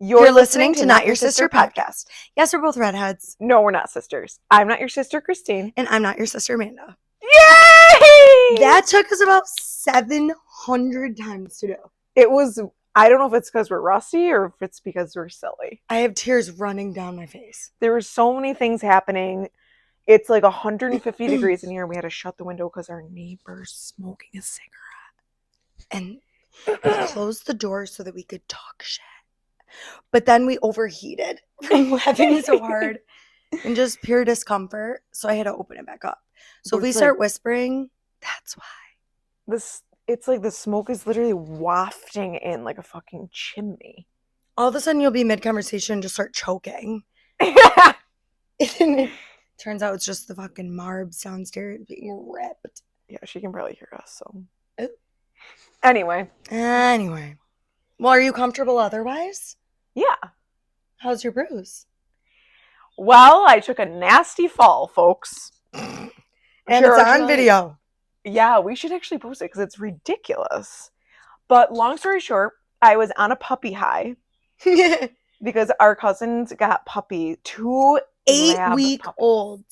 You're listening to Not Your Sister podcast. Yes, we're both redheads. No, we're not sisters. I'm not your sister, Christine. And I'm not your sister, Amanda. Yay! That took us about 700 times to do. It was, I don't know if it's because we're rusty or if it's because we're silly. I have tears running down my face. There were so many things happening. It's like 150 degrees in here. We had to shut the window because our neighbor's smoking a cigarette. And we closed the door so that we could talk shit. But then we overheated from laughing so hard and just pure discomfort. So I had to open it back up. So if we start whispering, that's why. It's like the smoke is literally wafting in like a fucking chimney. All of a sudden you'll be mid-conversation and just start choking. And it turns out it's just the fucking Marbs downstairs being ripped. Yeah, she can probably hear us, so. Oh. Anyway. Well, are you comfortable otherwise? Yeah. How's your bruise? Well, I took a nasty fall, folks. And it's on video. Yeah, we should actually post it because it's ridiculous. But long story short, I was on a puppy high because our cousins got puppy, 2 8-week-old.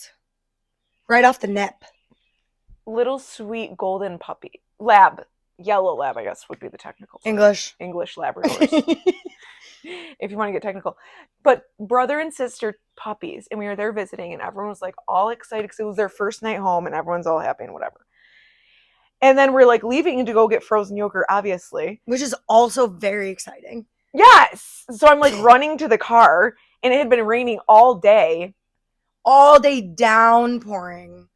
Right off the nip. Little sweet golden puppy. Yellow lab, I guess, would be the technical term. English Labradors. If you want to get technical. But brother and sister puppies. And we were there visiting and everyone was like all excited because it was their first night home and everyone's all happy and whatever. And then we're like leaving to go get frozen yogurt, obviously. Which is also very exciting. Yes. So I'm like running to the car and it had been raining all day. All day downpouring.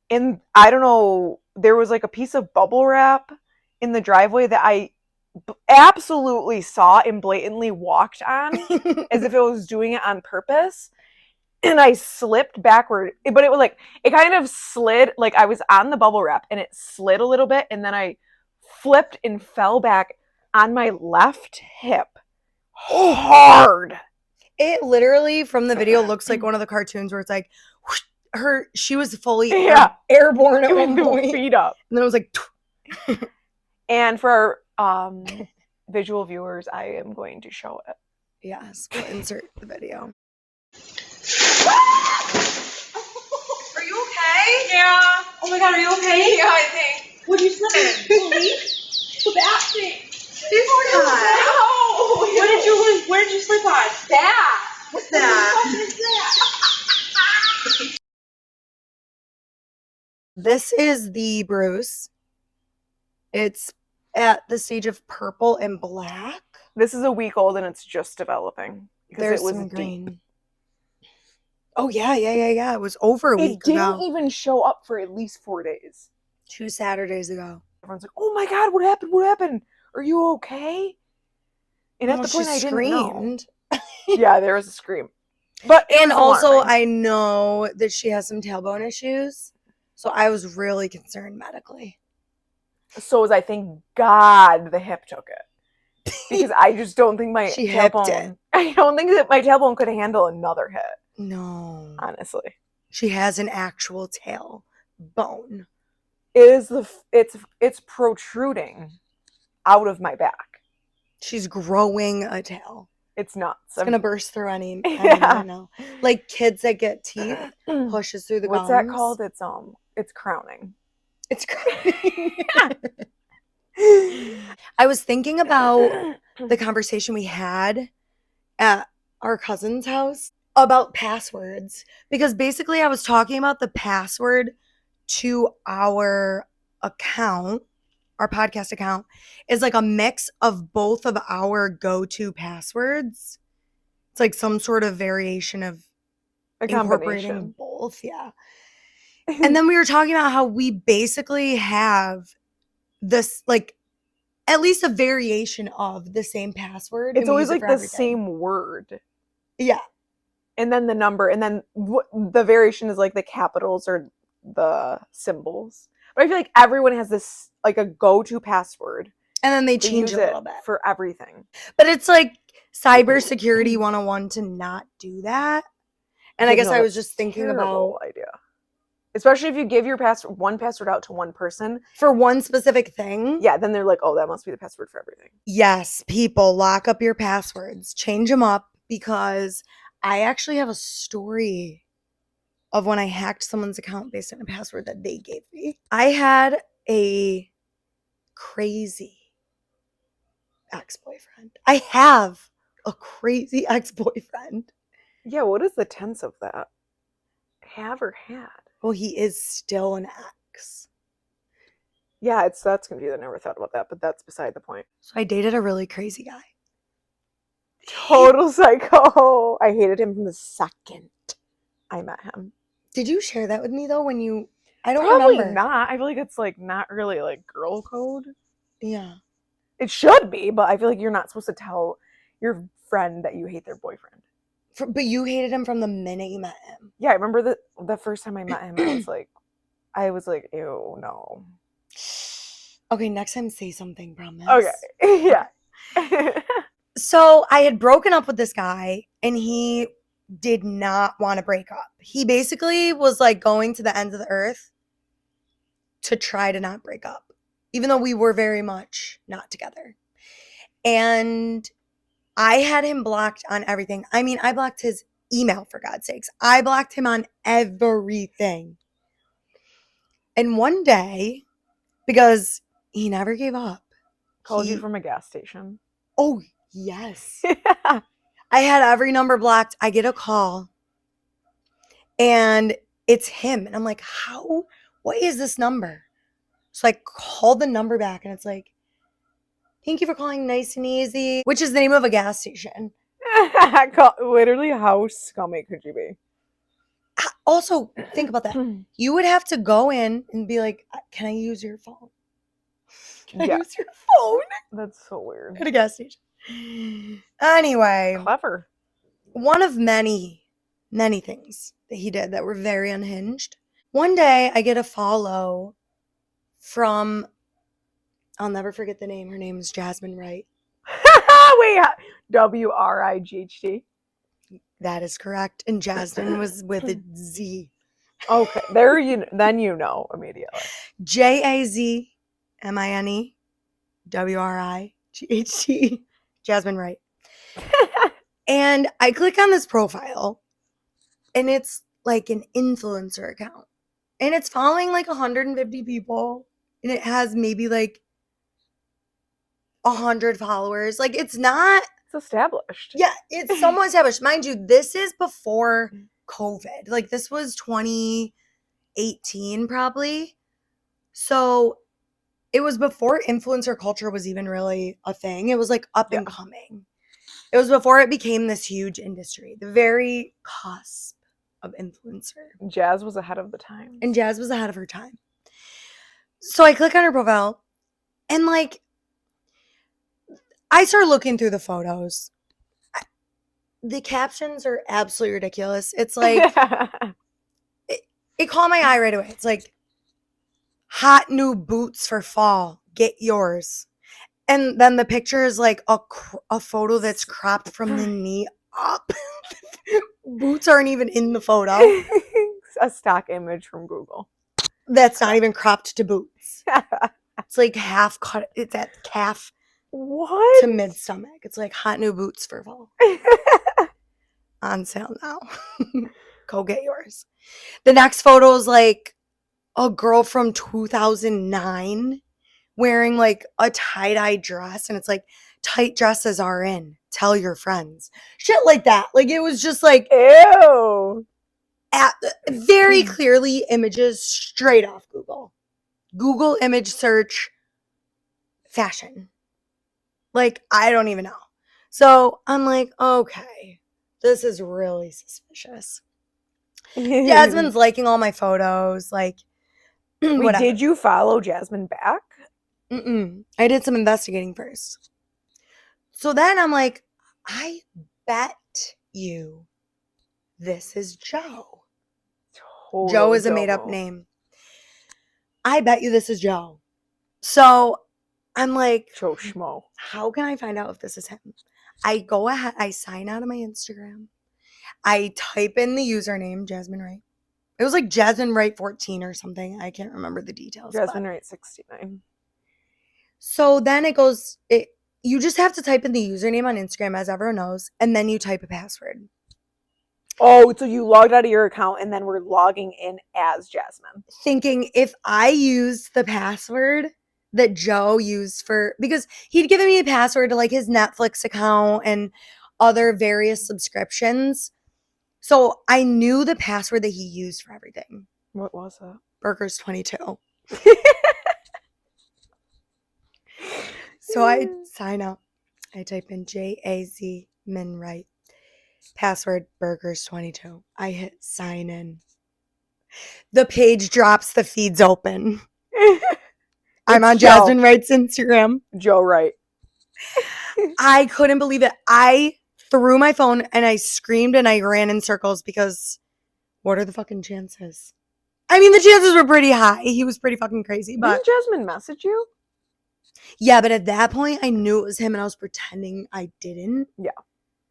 And I don't know, there was like a piece of bubble wrap in the driveway that I absolutely saw and blatantly walked on as if it was doing it on purpose. And I slipped backward, but it was like, it kind of slid, like I was on the bubble wrap and it slid a little bit. And then I flipped and fell back on my left hip hard. It literally from the video looks like one of the cartoons where it's like, she was fully airborne at one point. Feet up. And then it was like, and for our visual viewers, I am going to show it. Yes, we'll insert the video. Are you okay? Yeah. Oh my god, are you okay? Yeah, I think. What did you slip in? The leaf? The back thing. Oh, No. where did you slip on? That. What's that? What the fuck is that? This is the bruise. It's at the stage of purple and black. This is a week old and it's just developing. There's it was some deep. green. Oh, yeah. It was over a week ago. It didn't even show up for at least 4 days. 2 Saturdays ago. Everyone's like, oh my God, what happened? Are you okay? And at the point I didn't know. Yeah, there was a scream. And also I know that she has some tailbone issues. So I was really concerned medically. So was I, thank God the hip took it. Because I just don't think my tailbone... I don't think that my tailbone could handle another hit. No. Honestly. She has an actual tailbone. It's protruding out of my back. She's growing a tail. It's nuts. It's going to burst through any minute now. Like kids that get teeth, pushes through the gums. What's that called? It's crowning. It's crowning. I was thinking about the conversation we had at our cousin's house about passwords. Because basically I was talking about the password to our account, our podcast account, is like a mix of both of our go-to passwords. It's like some sort of variation of incorporating both. Yeah. And then we were talking about how we basically have this, like, at least a variation of the same password. It's always like the same word. Yeah. And then the number, and then the variation is like the capitals or the symbols. But I feel like everyone has this, like, a go-to password. And then they change a little bit. For everything. But it's like cybersecurity 101 to not do that. And I guess I was just thinking about... idea. Especially if you give your one password out to one person. For one specific thing. Yeah, then they're like, oh, that must be the password for everything. Yes, people, lock up your passwords. Change them up, because I actually have a story of when I hacked someone's account based on a password that they gave me. I had a crazy ex-boyfriend. I have a crazy ex-boyfriend. Yeah, what is the tense of that? Have or had? Well, he is still an ex. Yeah, that's confusing. I never thought about that, but that's beside the point. So I dated a really crazy guy. Total psycho. I hated him from the second I met him. Did you share that with me though when you I don't Probably remember. not. I feel like it's like not really like girl code. Yeah. It should be, but I feel like you're not supposed to tell your friend that you hate their boyfriend. But you hated him from the minute you met him. Yeah, I remember the first time I met him, I was like, ew, no. Okay, next time say something, promise. Okay. Yeah. So I had broken up with this guy and he did not want to break up. He basically was like going to the ends of the earth to try to not break up, even though we were very much not together. And I had him blocked on everything. I mean, I blocked his email, for God's sakes. I blocked him on everything. And one day, because he never gave up. Called you from a gas station. Oh, yes. I had every number blocked. I get a call and it's him. And I'm like, how? What is this number? So I called the number back and it's like, thank you for calling Nice and Easy, which is the name of a gas station. Literally, how scummy could you be? Also, think about that. You would have to go in and be like, can I use your phone? Can I use your phone? That's so weird. At a gas station. Anyway. Clever. One of many things that he did that were very unhinged. One day I get a follow from, I'll never forget the name. Her name is Jasmine Wright. Wait, WRIGHT. That is correct. And Jasmine was with a Z. Okay, then you know immediately. JAZMINEWRIGHT. Jasmine Wright. And I click on this profile and it's like an influencer account. And it's following like 150 people. And it has maybe like 100 followers. Like it's established. Yeah, it's somewhat established. Mind you, this is before COVID. Like this was 2018 probably. So it was before influencer culture was even really a thing. It was like up and coming. It was before it became this huge industry. The very cusp of influencer. Jazz was ahead of the time. And Jazz was ahead of her time. So I click on her profile and like I start looking through the photos. The captions are absolutely ridiculous. It's like it caught my eye right away. It's like hot new boots for fall. Get yours. And then the picture is like a photo that's cropped from the knee up. Boots aren't even in the photo. A stock image from Google. That's not even cropped to boots. It's like half cut. It's at calf to mid stomach. It's like hot new boots for fall. On sale now. Go get yours. The next photo is like a girl from 2009 wearing like a tie-dye dress. And it's like, tight dresses are in. Tell your friends. Shit like that. Like it was just like, ew. Very clearly images straight off Google. Google image search fashion. Like, I don't even know. So I'm like, okay, this is really suspicious. Jasmine's liking all my photos. Like, wait, did you follow Jasmine back? I did some investigating first. So then I'm like, I bet you this is Joe. Total Joe is a made-up name. I bet you this is Joe. So I'm like, Joe Schmo. How can I find out if this is him? I go ahead, I sign out of my Instagram. I type in the username, Jasmine Wright. It was like Jasmine Wright 14 or something. I can't remember the details. Jasmine Wright 69. So then it goes, you just have to type in the username on Instagram, as everyone knows, and then you type a password. Oh, so you logged out of your account and then we're logging in as Jasmine. Thinking if I used the password that Joe used because he'd given me a password to like his Netflix account and other various subscriptions. So I knew the password that he used for everything. What was that? Burgers 22. So I sign up. I type in JAZ Minwright. Password Burgers 22. I hit sign in. The page drops, the feed's open. I'm on Joe. Jasmine Wright's Instagram. Joe Wright. I couldn't believe it. I threw my phone and I screamed and I ran in circles because what are the fucking chances? I mean, the chances were pretty high. He was pretty fucking crazy, but Didn't Jasmine message you? yeah, but at that point I knew it was him and I was pretending I didn't. Yeah.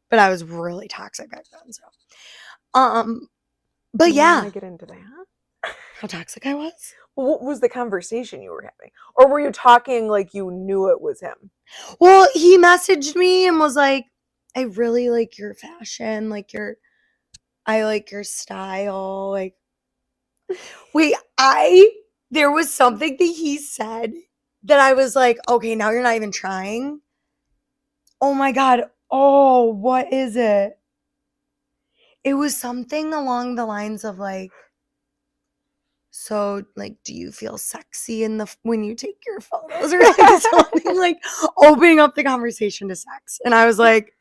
But I was really toxic back then, so. But You yeah. wanna get into that? How toxic I was? Well, what was the conversation you were having? Or were you talking like you knew it was him? Well, he messaged me and was like, I really like your fashion, I like your style. Like, wait, there was something that he said that I was like, okay, now you're not even trying. Oh my God. Oh, what is it? It was something along the lines of like, so like, do you feel sexy when you take your photos or like something like opening up the conversation to sex? And I was like,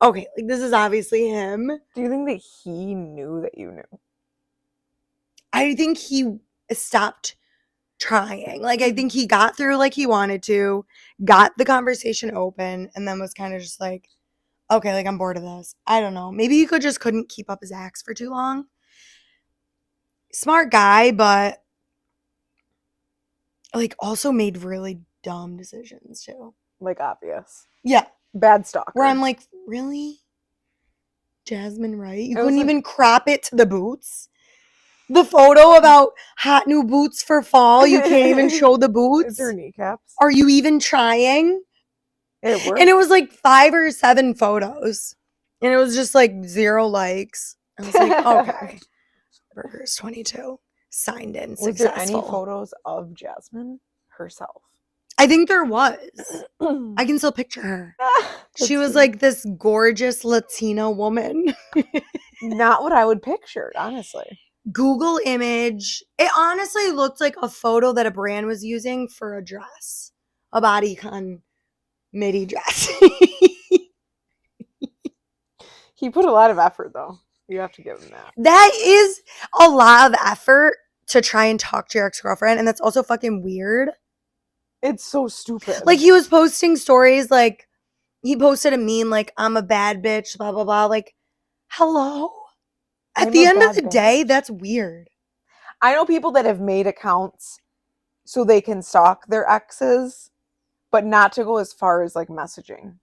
okay, like this is obviously him. Do you think that he knew that you knew? I think he stopped trying. Like I think he got through like he wanted to, got the conversation open, and then was kind of just like, okay, like I'm bored of this. I don't know. Maybe he just couldn't keep up his acts for too long. Smart guy, but like also made really dumb decisions too. Like obvious. Yeah. Bad stalker. Where I'm like, really? Jasmine Wright? You It was couldn't like- even crop it to the boots? The photo about hot new boots for fall, you can't even show the Is boots? there kneecaps? Are you even trying? It worked. And it was like 5 or 7 photos. And it was just like 0 likes. I was like, okay. Burgers 22. Signed in. Was Successful. there any photos of Jasmine herself? I think there was. I can still picture her. She was like this gorgeous Latina woman. Not what I would picture, honestly. Google image. It honestly looked like a photo that a brand was using for a dress. A bodycon midi dress. He put a lot of effort, though. You have to give him that. That is a lot of effort to try and talk to your ex-girlfriend, and that's also fucking weird. It's so stupid. Like, he was posting stories, like, he posted a meme, like, I'm a bad bitch, blah, blah, blah. Like, hello? At I'm the a end of bad the day, bitch. that's weird. I know people that have made accounts so they can stalk their exes, but not to go as far as, like, messaging.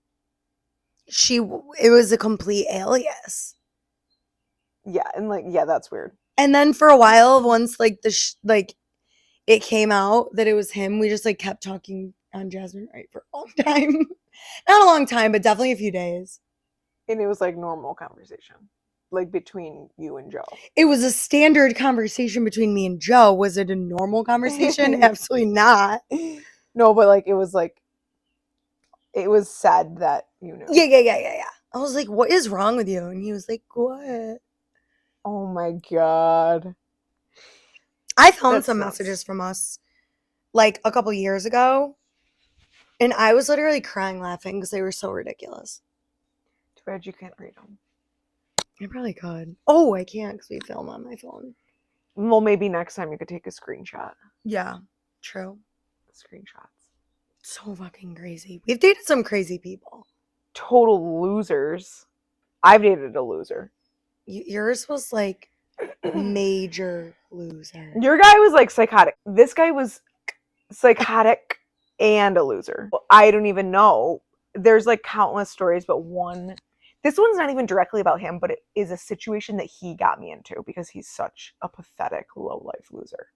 It was a complete alias. Yeah, and, like, yeah, that's weird. And then for a while, once, like, it came out that it was him, we just, like, kept talking on Jasmine Wright for a long time. Not a long time, but definitely a few days. And it was, like, normal conversation. Like, between you and Joe. It was a standard conversation between me and Joe. Was it a normal conversation? Absolutely not. No, but, like, it was said that you knew. Yeah. I was like, what is wrong with you? And he was like, what? Oh my god. I found That's some nuts. messages from us like a couple years ago. And I was literally crying laughing because they were so ridiculous. Too bad you can't read them. I probably could. Oh, I can't because we film on my phone. Well, maybe next time you could take a screenshot. Yeah, true. Screenshots. So fucking crazy. We've dated some crazy people. Total losers. I've dated a loser. Yours was like major loser. Your guy was like psychotic. This guy was psychotic and a loser. I don't even know. There's like countless stories, but one This one's not even directly about him, but it is a situation that he got me into because he's such a pathetic low-life loser.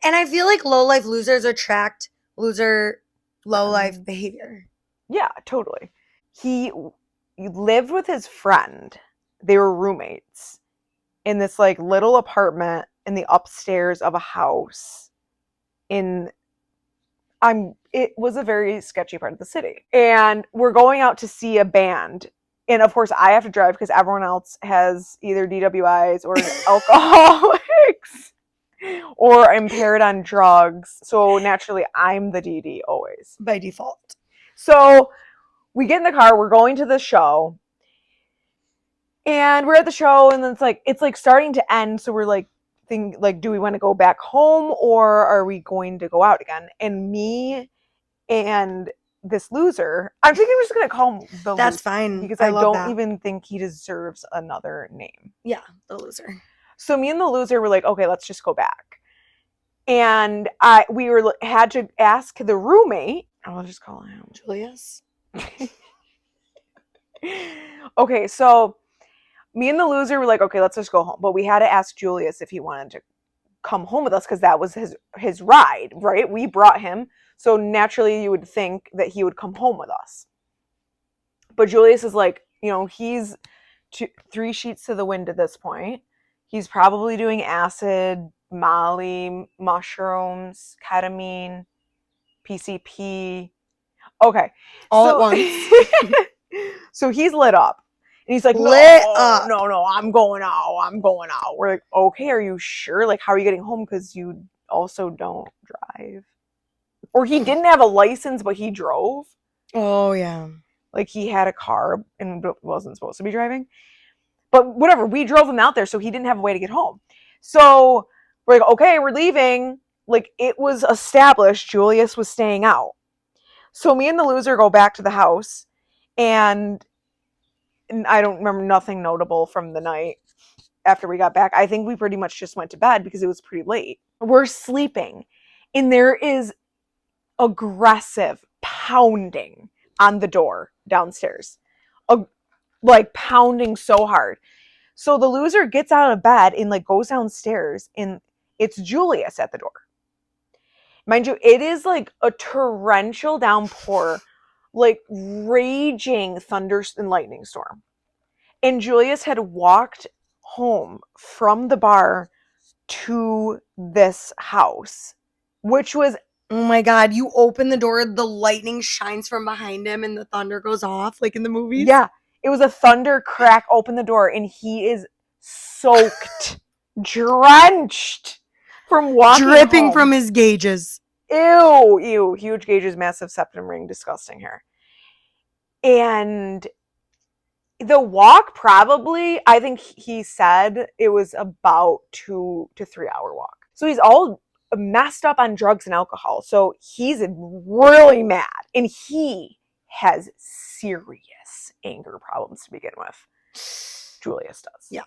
And I feel like low-life losers attract low-life behavior. Yeah, totally. He lived with his friend. They were roommates in this like little apartment in the upstairs of a house it was a very sketchy part of the city. And we're going out to see a band. And of course I have to drive because everyone else has either DWIs or alcoholics or impaired on drugs. So naturally I'm the DD always. By default. So we get in the car, we're going to the show. And we're at the show and then it's like starting to end. So we're like, do we want to go back home or are we going to go out again? And me and this loser, I'm thinking we're just going to call him the That's loser fine. because I love don't that. even think he deserves another name. Yeah, the loser. So me and the loser were like, okay, let's just go back. And we had to ask the roommate. I'll just call him Julius. Okay, so me and the loser were like, okay, let's just go home. But we had to ask Julius if he wanted to come home with us because that was his ride, right? We brought him. So naturally you would think that he would come home with us. But Julius is like, he's 3 sheets to the wind at this point. He's probably doing acid, Molly, mushrooms, ketamine, PCP. Okay. All at once. So he's lit up. And he's like, Lit up. No, I'm going out. We're like, okay, are you sure? Like, how are you getting home? Because you also don't drive. Or he didn't have a license, but he drove. Oh, yeah. Like, he had a car and wasn't supposed to be driving. But whatever, we drove him out there, so he didn't have a way to get home. So we're like, okay, we're leaving. Like, it was established Julius was staying out. So me and the loser go back to the house, and I don't remember nothing notable from the night after we got back. I think we pretty much just went to bed because it was pretty late. We're sleeping, and there is aggressive pounding on the door downstairs. Like pounding so hard. So the loser gets out of bed and like goes downstairs, and it's Julius at the door. Mind you, it is like a torrential downpour, like raging thunder and lightning storm. And Julius had walked home from the bar to this house, which was, oh my God, you open the door, the lightning shines from behind him and the thunder goes off like in the movies? Yeah, it was a thunder crack, open the door, and he is soaked, drenched from walking dripping home. from his gauges. Ew, huge gauges, massive septum ring, disgusting hair. And the walk probably, I think he said it was about 2 to 3 hour walk. So he's all messed up on drugs and alcohol. So he's really mad, and he has serious anger problems to begin with. Julius does. Yeah.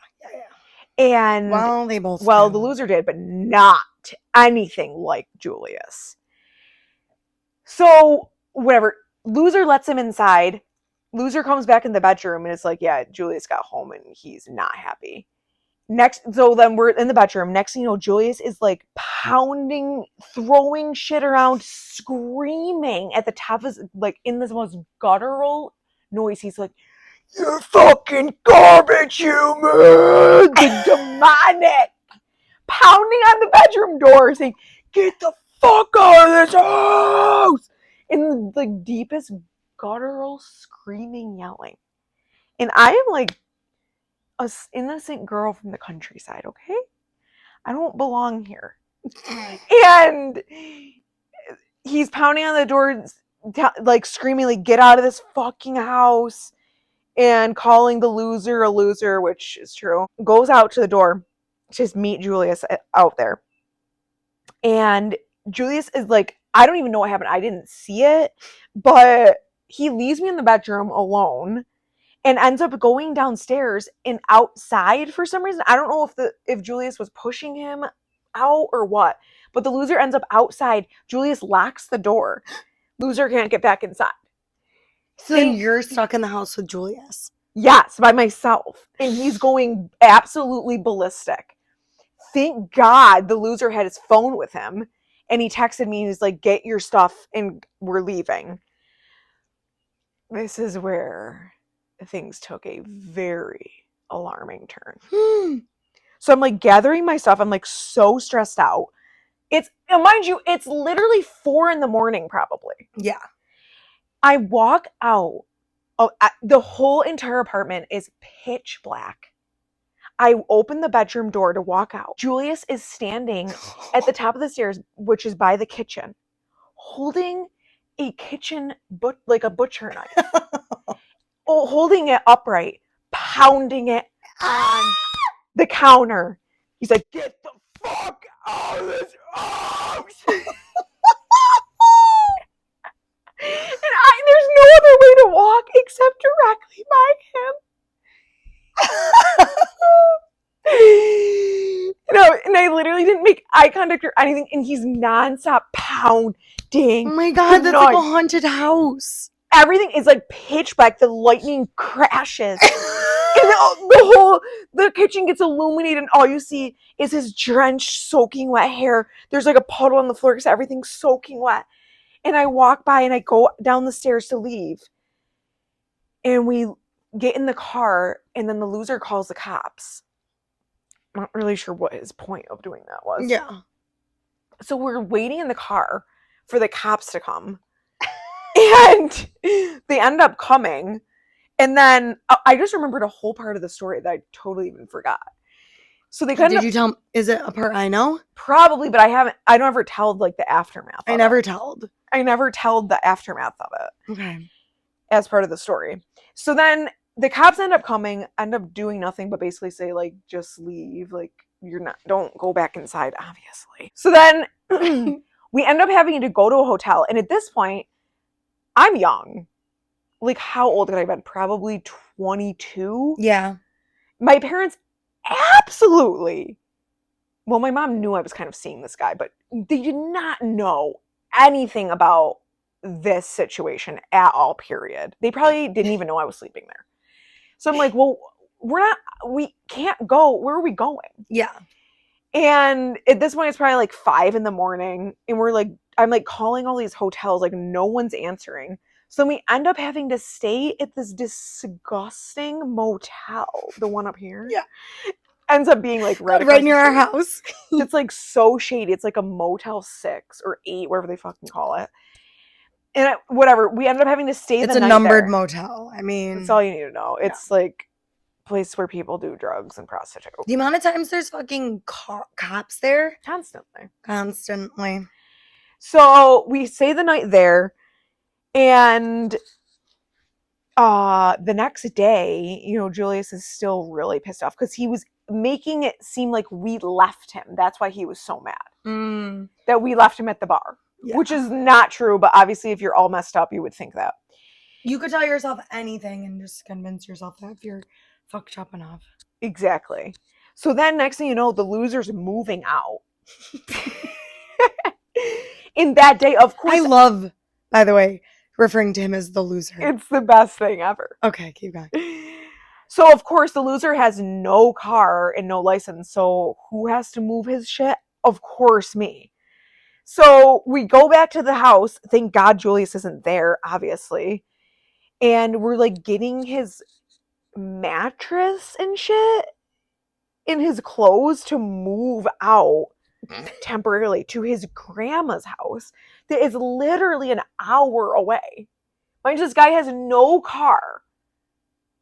And They both the do. loser did, but not anything like Julius. So whatever, loser lets him inside. Loser comes back in the bedroom and it's like, yeah, Julius got home and he's not happy. So then we're in the bedroom. Next thing you know, Julius is like pounding, throwing shit around, screaming at the top of his, like in this most guttural noise. He's like, "You're fucking garbage humans!" Like demonic, pounding on the bedroom door, saying, "Get the fuck out of this house!" In the deepest guttural screaming, yelling. And I am like an innocent girl from the countryside, okay? I don't belong here. And he's pounding on the door, like screaming, like, "Get out of this fucking house," and calling the loser a loser, which is true. Goes out to the door to meet Julius out there. And Julius is like, I don't even know what happened. I didn't see it, but he leaves me in the bedroom alone and ends up going downstairs and outside for some reason. I don't know if Julius was pushing him out or what, but the loser ends up outside. Julius locks the door. Loser can't get back inside. So then you're stuck in the house with Julius. Yes, by myself. And he's going absolutely ballistic. Thank God the loser had his phone with him. And he texted me and he's like, get your stuff and we're leaving. This is where things took a very alarming turn. So I'm like gathering my stuff. I'm like so stressed out. Mind you, it's literally 4 a.m. probably. Yeah. I walk out. The whole entire apartment is pitch black. I open the bedroom door to walk out. Julius is standing at the top of the stairs, which is by the kitchen, holding a like a butcher knife. Holding it upright, pounding it on the counter. He's like, get the fuck out of this house! And there's no other way to walk except directly by him. And I literally didn't make eye contact or anything, and he's nonstop pounding. Oh my God, that's like a haunted house. Everything is like pitch black. The lightning crashes. And the kitchen gets illuminated, and all you see is his drenched, soaking wet hair. There's like a puddle on the floor because everything's soaking wet. And I walk by and I go down the stairs to leave. And we get in the car, and then the loser calls the cops. I'm not really sure what his point of doing that was. Yeah. So we're waiting in the car for the cops to come. And they end up coming. And then I just remembered a whole part of the story that I totally even forgot. So they Did you tell? Is it a part I know? Probably, but I don't ever tell like the aftermath. I never told. I never tell the aftermath of it. Okay. As part of the story. So then the cops end up doing nothing but basically say like, just leave. Like, don't go back inside, obviously. So then we end up having to go to a hotel. And at this point, I'm young. Like, how old could I have been? Probably 22. Yeah. My parents absolutely. Well, my mom knew I was kind of seeing this guy, but they did not know anything about this situation at all, period. They probably didn't even know I was sleeping there. So I'm like, well, we can't go. Where are we going? Yeah. And at this point, it's probably like 5 a.m. And I'm like calling all these hotels, like no one's answering. So we end up having to stay at this disgusting motel, the one up here. Yeah. Ends up being like right near our house. It's like so shady. It's like a Motel 6 or 8, whatever they fucking call it. And whatever, we ended up having to stay the night. It's a numbered motel. I mean, that's all you need to know. It's like a place where people do drugs and prostitute. The amount of times there's fucking cops there. Constantly. So we stay the night there, and the next day, Julius is still really pissed off because he was making it seem like we left him. That's why he was so mad. That we left him at the bar. Yeah. Which is not true, but obviously if you're all messed up, you would think that. You could tell yourself anything and just convince yourself that if you're fucked up enough. Exactly. So then next thing you know, the loser's moving out. In that day, of course. I love, by the way, referring to him as the loser. It's the best thing ever. Okay, keep going. So of course the loser has no car and no license. So who has to move his shit? Of course me. So we go back to the house. Thank God Julius isn't there, obviously. And we're like getting his mattress and shit in his clothes to move out temporarily to his grandma's house that is literally an hour away. Mind you, this guy has no car.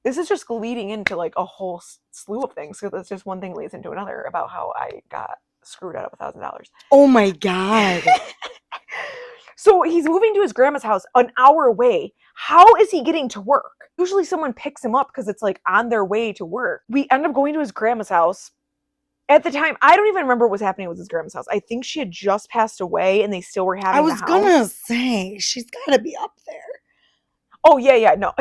This is just leading into like a whole slew of things. So that's just one thing leads into another about how I got screwed out of $1,000. Oh my God. So he's moving to his grandma's house an hour away. How is he getting to work? Usually someone picks him up because it's like on their way to work. We end up going to his grandma's house. At the time, I don't even remember what was happening with his grandma's house. I think she had just passed away and they still were having the house. I was going to say, she's got to be up there. Oh, yeah, no.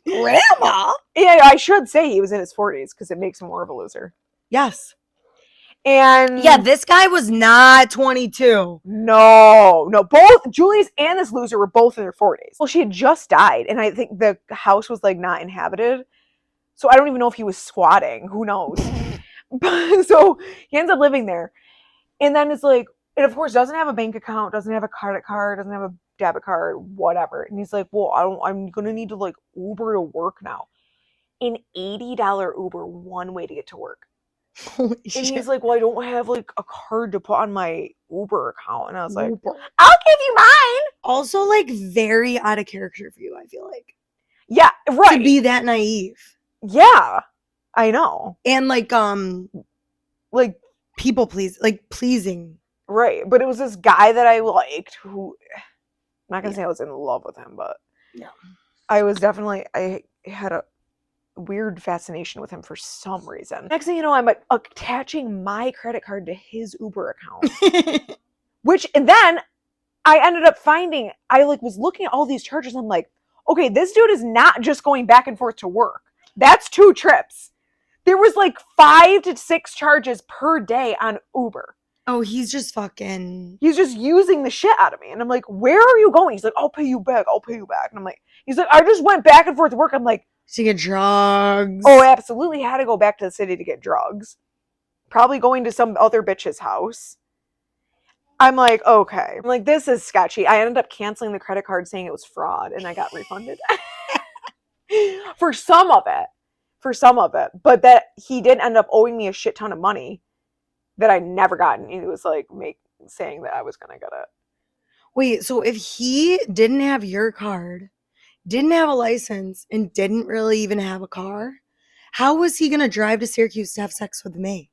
Grandma? Yeah, I should say he was in his 40s because it makes him more of a loser. Yes. And Yeah, this guy was not 22. no, both Julius and this loser were both in their 40s. Well, she had just died, and I think the house was like not inhabited, so I don't even know if he was squatting. Who knows? So he ends up living there, and then it's like, and of course doesn't have a bank account, doesn't have a credit card, doesn't have a debit card, whatever. And he's like, well, I'm gonna need to like Uber to work now. An $80 Uber one way to get to work. Holy And shit. he's like, well, I don't have like a card to put on my Uber account. And I was like, Uber. I'll give you mine. Also, like, very out of character for you, I feel like. Yeah, right. To be that naive. Yeah, I know. And, like, Like, people pleasing. right. But it was this guy that I liked who, I'm not going to say I was in love with him, but No. I was definitely, I had a weird fascination with him for some reason. Next thing you know, I'm attaching my credit card to his Uber account. And then I ended up finding, I like was looking at all these charges. I'm like, okay, this dude is not just going back and forth to work. That's 2 trips. There was like 5 to 6 charges per day on Uber. Oh, he's just fucking... He's just using the shit out of me. And I'm like, where are you going? He's like, I'll pay you back. And I'm like, he's like, I just went back and forth to work. I'm like, to get drugs. oh, I absolutely had to go back to the city to get drugs. Probably going to some other bitch's house. I'm like, okay. I'm like, this is sketchy. I ended up canceling the credit card saying it was fraud, and I got refunded. For some of it. But that he did end up owing me a shit ton of money that I never got. And he was like saying that I was going to get it. Wait, so if he didn't have your card, didn't have a license, and didn't really even have a car, how was he going to drive to Syracuse to have sex with me?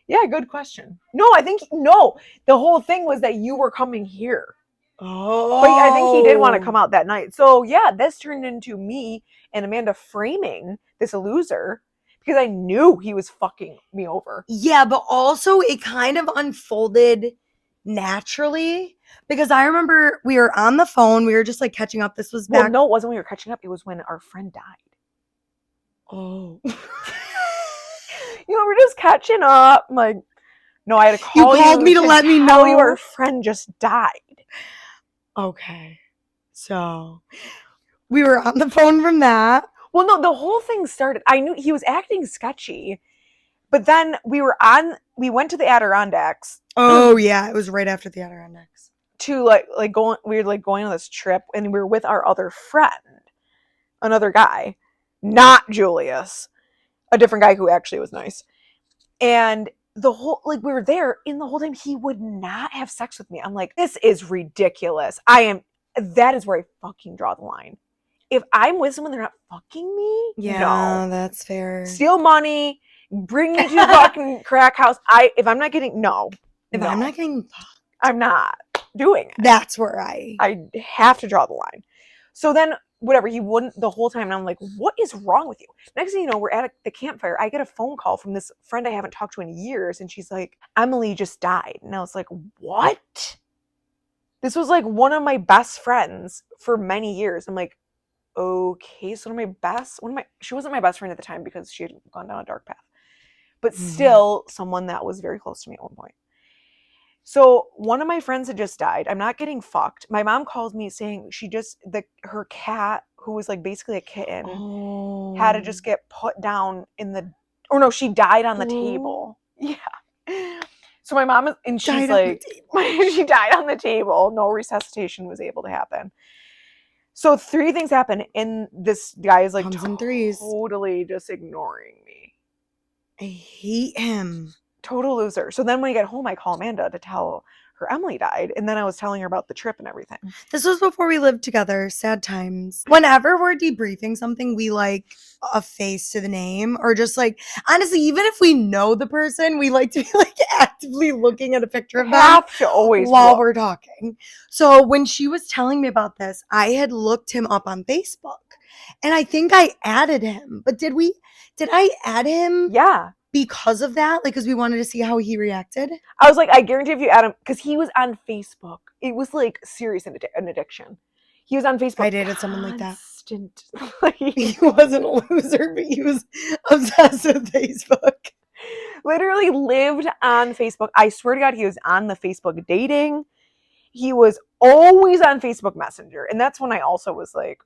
Yeah, good question. No, the whole thing was that you were coming here. Oh. But I think he did want to come out that night. So yeah, this turned into me and Amanda framing this loser because I knew he was fucking me over. Yeah, but also it kind of unfolded naturally because I remember we were on the phone. We were just like catching up. This was back. Well, no, it wasn't when we were catching up. It was when our friend died. Oh. We're just catching up. I'm like, no, I had to call you. You called me to let me know your friend just died. Okay. So we were on the phone from that. Well, no, the whole thing started. I knew he was acting sketchy, but then we went to the Adirondacks. Oh yeah, it was right after the Adirondacks. To we were going on this trip, and we were with our other friend, another guy, not Julius, a different guy who actually was nice. And the whole, we were there, in the whole time he would not have sex with me. I'm like, this is ridiculous. That is where I fucking draw the line. If I'm with someone, they're not fucking me. Yeah, no. That's fair. Steal money, bring me to the fucking crack house. If I'm not getting, no. If no. I'm not getting fucked, I'm not doing it. That's where I have to draw the line. So then, whatever, he wouldn't the whole time. And I'm like, what is wrong with you? Next thing you know, we're at the campfire. I get a phone call from this friend I haven't talked to in years. And she's like, Emily just died. And I was like, what? This was like one of my best friends for many years. I'm like, okay, so she wasn't my best friend at the time because she had gone down a dark path. But still someone that was very close to me at one point. So one of my friends had just died. I'm not getting fucked. My mom calls me saying her cat, who was like basically a kitten, had to just get put down she died on the table. Yeah. So my mom she's like, she died on the table. No resuscitation was able to happen. So 3 things happen, and this guy is like totally just ignoring me. I hate him. Total loser. So then when I get home, I call Amanda to tell her Emily died. And then I was telling her about the trip and everything. This was before we lived together. Sad times. Whenever we're debriefing something, we like a face to the name, or just like, honestly, even if we know the person, we like to be like actively looking at a picture of them Have to always while we're talking. So when she was telling me about this, I had looked him up on Facebook, and I think I added him. But did I add him? Yeah. Because of that, because we wanted to see how he reacted. I was like, I guarantee if you add him, because he was on Facebook, it was like serious an addiction. He was on Facebook. I dated someone like that. constant. Like, He wasn't a loser, but he was obsessed with Facebook. literally lived on Facebook. I swear to God, he was on the Facebook dating. He was always on Facebook Messenger. And that's when I also was like,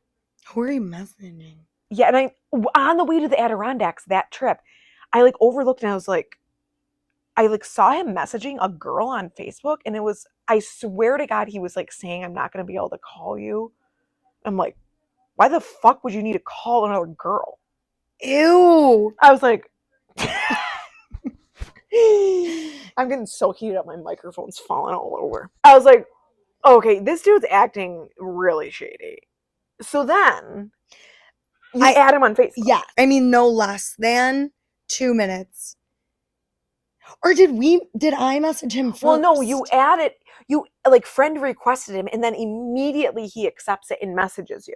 Who are you messaging? yeah. And I, on the way to the Adirondacks, that trip, I like overlooked and I was like, I like saw him messaging a girl on Facebook. And it was, I swear to God, he was like saying, I'm not going to be able to call you. I'm like, why the fuck would you need to call another girl? Ew. I was like, I'm getting so heated up, my microphone's falling all over. I was like, okay, this dude's acting really shady. So then you add him on Facebook. Yeah, I mean, no less than 2 minutes. Or did I message him first? Well, no, you added, you like friend requested him, and then immediately he accepts it and messages you.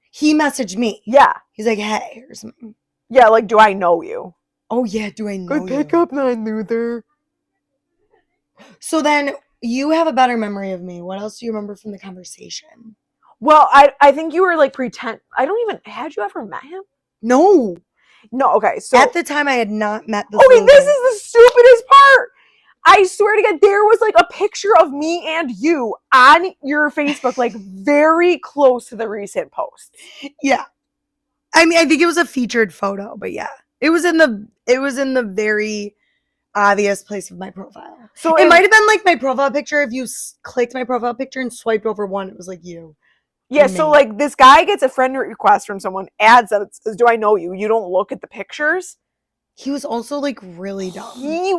He messaged me. Yeah. He's like, hey, or something. Yeah, like, do I know you? Oh, yeah, do I know Good you? pickup, line Luther. So then you have a better memory of me. What else do you remember from the conversation? Well, I think you were like had you ever met him? No. No, okay, so. At the time, I had not met this Okay, little this guy. is the stupidest part. I swear to God, there was like a picture of me and you on your Facebook, like very close to the recent post. Yeah. I mean, I think it was a featured photo, but yeah. It was in the very obvious place of my profile. So it might have been like my profile picture. If you clicked my profile picture and swiped over one, it was like you. Yeah, so like this guy gets a friend request from someone, adds that it says, do I know you? You don't look at the pictures. He was also like really dumb. He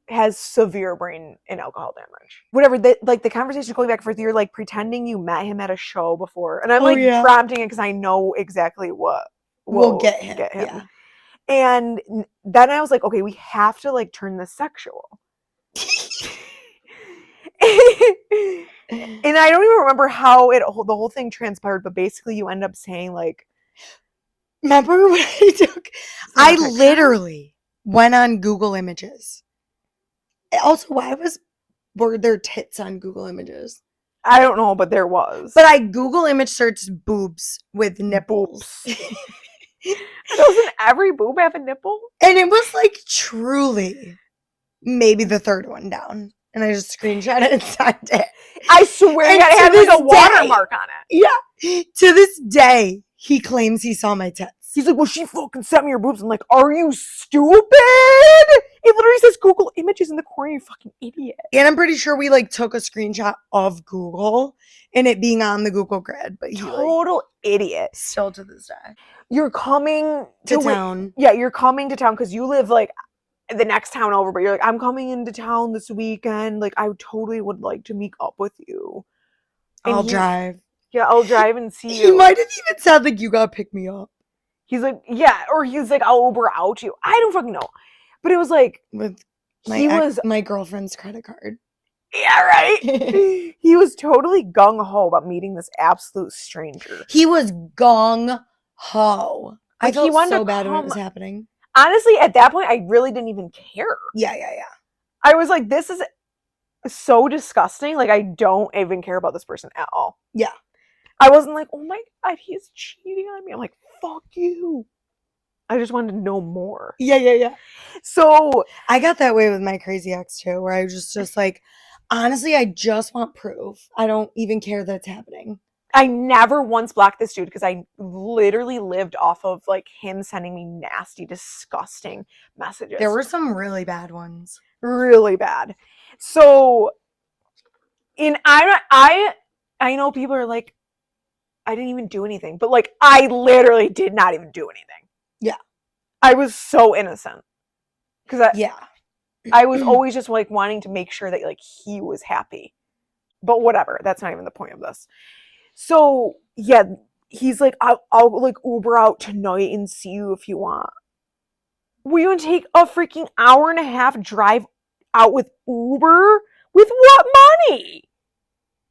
has severe brain and alcohol damage. Whatever, like the conversation going back and forth, you're like pretending you met him at a show before. And I'm prompting it because I know exactly what will get him. Yeah. And then I was like, okay, we have to like turn this sexual. And I don't even remember how the whole thing transpired, but basically you end up saying like, remember what I took? I literally went on Google Images. Also, were there tits on Google Images? I don't know, but there was. But I Google image searched boobs with nipples. Doesn't every boob have a nipple? And it was like truly maybe the third one down. And I just screenshot it and sent it. I swear it had like a watermark on it. Yeah. To this day, he claims he saw my tits. He's like, well, she fucking sent me your boobs. I'm like, are you stupid? It literally says Google Images in the corner, you fucking idiot. And I'm pretty sure we like took a screenshot of Google and it being on the Google grid. But total idiot. Still to this day. You're coming to town. Yeah, you're coming to town because you live like the next town over, but you're like, I'm coming into town this weekend. Like, I totally would like to meet up with you. And I'll drive. Yeah, I'll drive and see you. He might have even said like, you gotta pick me up. He's like, yeah, or he's like, I'll Uber out to you. I don't fucking know. But it was like, with my girlfriend's credit card. Yeah, right. He was totally gung-ho about meeting this absolute stranger. He was gung-ho. Like, I felt so bad when it was happening. Honestly, at that point, I really didn't even care. Yeah. I was like, this is so disgusting. Like, I don't even care about this person at all. Yeah. I wasn't like, oh my God, he's cheating on me. I'm like, fuck you. I just wanted to know more. Yeah. So I got that way with my crazy ex too, where I was just like, honestly, I just want proof. I don't even care that it's happening. I never once blocked this dude because I literally lived off of like him sending me nasty, disgusting messages. There were some really bad ones. Really bad. So, I know people are like, I didn't even do anything, but like I literally did not even do anything. Yeah. I was so innocent. Because I was always just like wanting to make sure that like he was happy. But whatever, that's not even the point of this. So yeah, he's like, I'll like Uber out tonight and see you if you want. Will you take a freaking hour and a half drive out with Uber? With what money?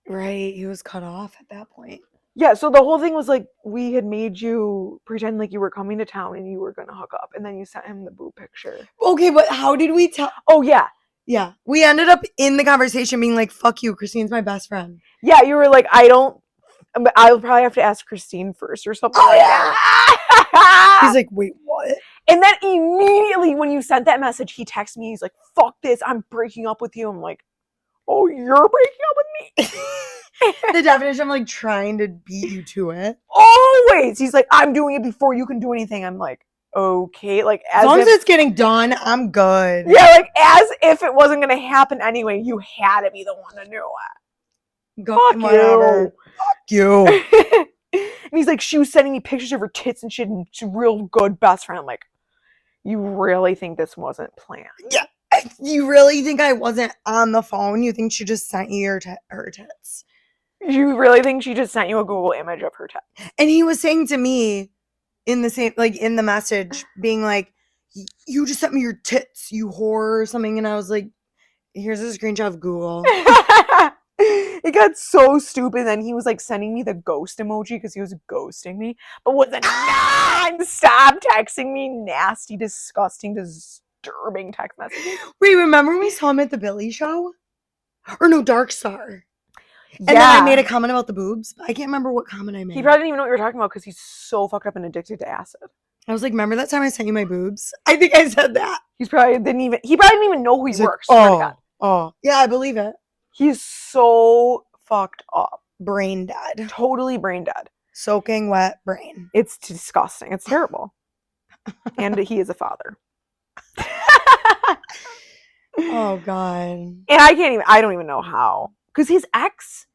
Right, he was cut off at that point. Yeah, so the whole thing was like, we had made you pretend like you were coming to town and you were going to hook up. And then you sent him the boob picture. Okay, but how did we tell? Oh, yeah. Yeah. We ended up in the conversation being like, fuck you, Christine's my best friend. Yeah, you were like, I don't But I'll probably have to ask Christine first or something Oh, like that. He's like, wait, what? And then immediately when you sent that message, he texted me. He's like, fuck this. I'm breaking up with you. I'm like, oh, you're breaking up with me? The definition of like trying to beat you to it. Always. He's like, I'm doing it before you can do anything. I'm like, okay. Like, As long as it's getting done, I'm good. Yeah, like as if it wasn't going to happen anyway. You had to be the one to know it. Fuck Whatever. Fuck you. And he's like, she was sending me pictures of her tits and shit, and she's a real good best friend. I'm like, you really think this wasn't planned? Yeah. You really think I wasn't on the phone? You think she just sent you her tits? You really think she just sent you a Google image of her tits? And he was saying to me in the same, like in the message, being like, you just sent me your tits, you whore, or something. And I was like, here's a screenshot of Google. It got so stupid. Then he was like sending me the ghost emoji because he was ghosting me, but was a non-stop texting me nasty, disgusting, disturbing text messages. Wait, remember when we saw him at the Billy show? Or no, Dark Star. Yeah. And then I made a comment about the boobs. I can't remember what comment I made. He probably didn't even know what you were talking about because he's so fucked up and addicted to acid. I was like, remember that time I sent you my boobs? I think I said that. He probably didn't even know who he He's like, works. Swear to God. Oh. Yeah, I believe it. He's so fucked up. Brain dead. Totally brain dead. Soaking wet brain. It's disgusting. It's terrible. And he is a father. Oh, God. And I don't even know how. Because his ex,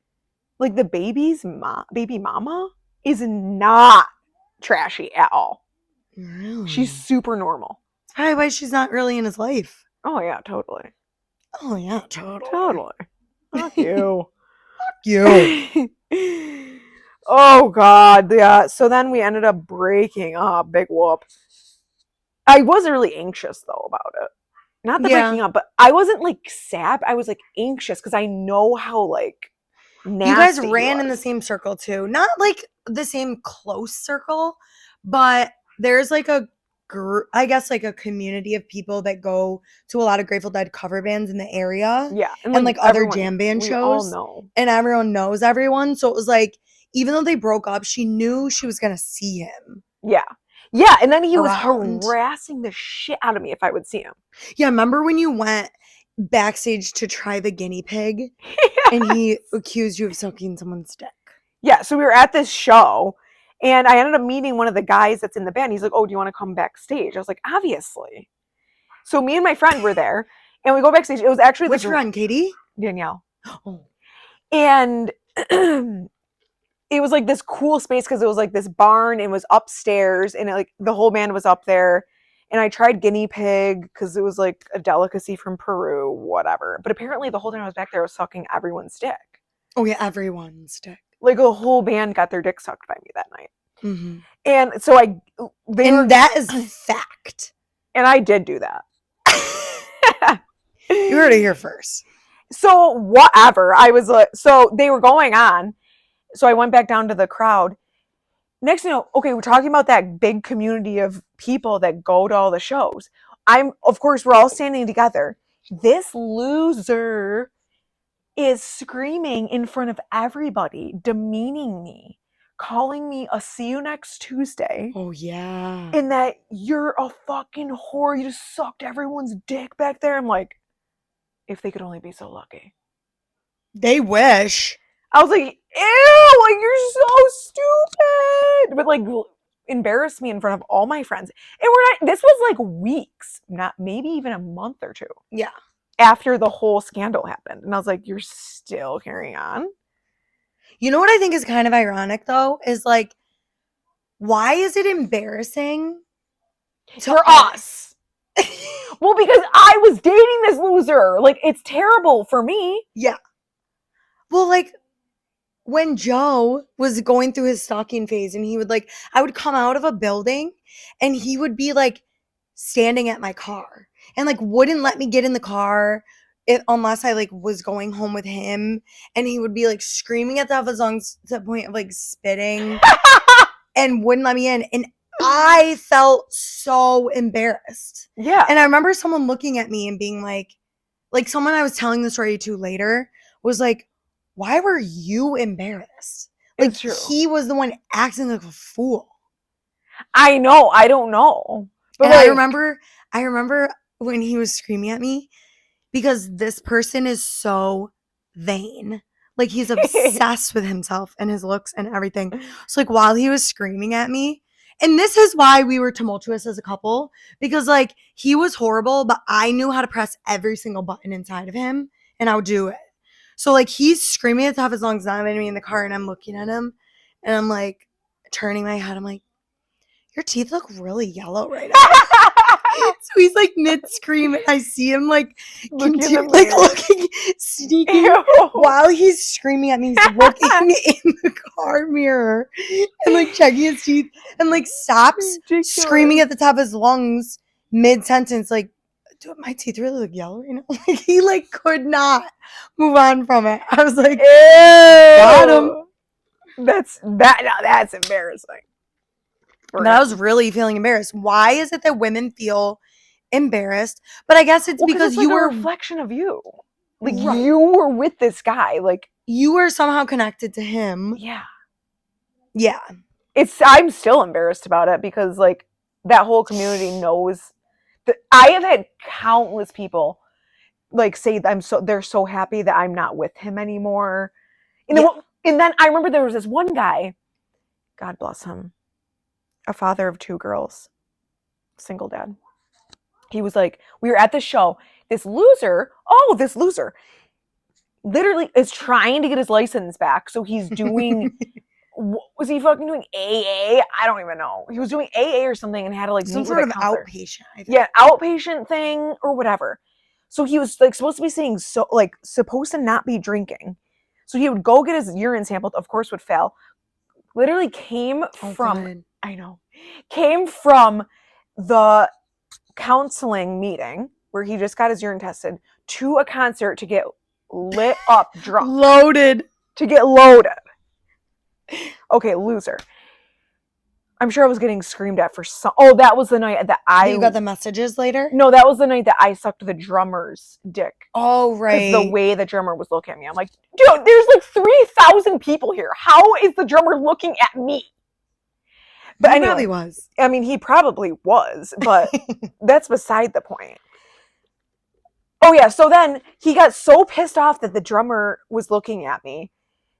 like the baby mama, is not trashy at all. Really? She's super normal. That's probably why she's not really in his life. Oh, yeah, totally. Oh, yeah, totally. Totally. Fuck you. You. Oh, God. Yeah. So then we ended up breaking up. Big whoop. I wasn't really anxious, though, about it. Not the breaking up, but I wasn't, like, sad. I was, like, anxious because I know how, like, nasty You guys ran in the same circle, too. Not, like, the same close circle, but there's, like, a group, I guess, like, a community of people that go to a lot of Grateful Dead cover bands in the area. Yeah. And, like, other jam band shows. We all know. And everyone knows everyone. So it was, like, even though they broke up, she knew she was going to see him. Yeah. Yeah, and then he was Around. harassing the shit out of me if I would see him. Yeah, remember when you went backstage to try the guinea pig and he accused you of sucking someone's dick? Yeah, so we were at this show and I ended up meeting one of the guys that's in the band. He's like, oh, do you want to come backstage? I was like, obviously. So me and my friend were there and we go backstage. It was actually Which friend, Katie? Danielle. Oh. And it was like this cool space because it was like this barn and it was upstairs and like the whole band was up there. And I tried guinea pig because it was like a delicacy from Peru, whatever. But apparently the whole time I was back there, I was sucking everyone's dick. Oh, yeah, everyone's dick. Like a whole band got their dick sucked by me that night. Mm-hmm. And so that is fact. And I did do that. You heard it here first. So whatever. I was like, so they were going on. So I went back down to the crowd. Next thing you know, okay, we're talking about that big community of people that go to all the shows. Of course, we're all standing together. This loser is screaming in front of everybody, demeaning me, calling me a see you next Tuesday. Oh, yeah. And that you're a fucking whore. You just sucked everyone's dick back there. I'm like, if they could only be so lucky. They wish. I was like, ew, like, you're so stupid. But, like, embarrassed me in front of all my friends. And this was, like, weeks, not maybe even a month or two. Yeah. After the whole scandal happened. And I was like, you're still carrying on? You know what I think is kind of ironic, though? Is, like, why is it embarrassing for us? Well, because I was dating this loser. Like, it's terrible for me. Yeah. Well, like, when Joe was going through his stalking phase and he would like, I would come out of a building and he would be like standing at my car and like wouldn't let me get in the car unless I like was going home with him. And he would be like screaming at the top of his lungs to the point of like spitting and wouldn't let me in. And I felt so embarrassed. Yeah. And I remember someone looking at me and being like someone I was telling the story to later was like, why were you embarrassed? Like, It's true. he was the one acting like a fool. I know. I don't know. But And like, I remember when he was screaming at me because this person is so vain. Like, he's obsessed with himself and his looks and everything. So, like, while he was screaming at me, and this is why we were tumultuous as a couple, because, like, he was horrible, but I knew how to press every single button inside of him, and I would do it. So, like, he's screaming at the top of his lungs, not at me in the car, and I'm looking at him, and I'm, like, turning my head. I'm like, your teeth look really yellow right now. So he's like mid scream, and I see him like looking sneaking Ew. while he's screaming at me. He's looking in the car mirror and like checking his teeth, and like stops Ridiculous. screaming at the top of his lungs mid sentence. Like, do my teeth really look yellow? You know, like he like could not move on from it. I was like, got him. That's embarrassing. And I was really feeling embarrassed. Why is it that women feel embarrassed? But I guess it's because it's like you were a reflection of you. Like Right. you were with this guy. Like you were somehow connected to him. yeah. Yeah. I'm still embarrassed about it because like that whole community knows that I have had countless people like say they're so happy that I'm not with him anymore. And then I remember there was this one guy, God bless him, a father of 2 girls, single dad. He was like, we were at the show. This loser literally is trying to get his license back. So he's doing, was he fucking doing AA? I don't even know. He was doing AA or something and had to like Some meet sort with of a counselor. outpatient. I think. Yeah, outpatient thing or whatever. So he was like supposed to be saying supposed to not be drinking. So he would go get his urine sampled, of course would fail. Literally came from the counseling meeting where he just got his urine tested to a concert to get lit up drunk. Loaded. To get loaded. Okay, loser. I'm sure I was getting screamed at for some. Oh, that was the night that You got the messages later? No, that was the night that I sucked the drummer's dick. Oh, right. Because the way the drummer was looking at me. I'm like, dude, there's like 3,000 people here. How is the drummer looking at me? But he anyway, probably was. I mean, he probably was, but that's beside the point. Oh, yeah. So then he got so pissed off that the drummer was looking at me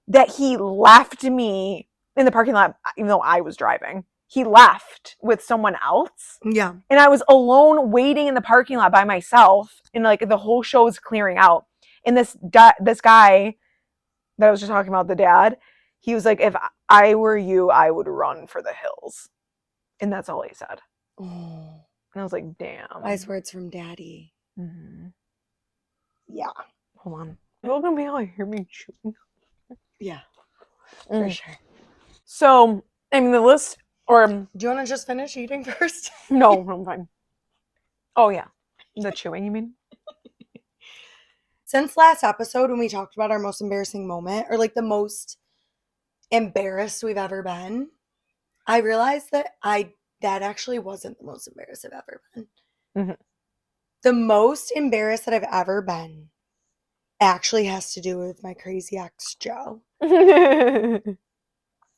that he left me in the parking lot, even though I was driving. He left with someone else. Yeah. And I was alone waiting in the parking lot by myself. And like the whole show is clearing out. And this guy that I was just talking about, the dad, he was like, if I were you, I would run for the hills. And that's all he said. Oh. And I was like, damn. Wise words from daddy. Mm-hmm. Yeah. Hold on. You're going to be able to hear me chewing. Yeah. For sure. So, I mean, the list, or... Do you want to just finish eating first? No, I'm fine. Oh, yeah. The chewing, you mean? Since last episode, when we talked about our most embarrassing moment, or like the most embarrassed we've ever been, I realized that that actually wasn't the most embarrassed I've ever been. Mm-hmm. The most embarrassed that I've ever been actually has to do with my crazy ex Joe.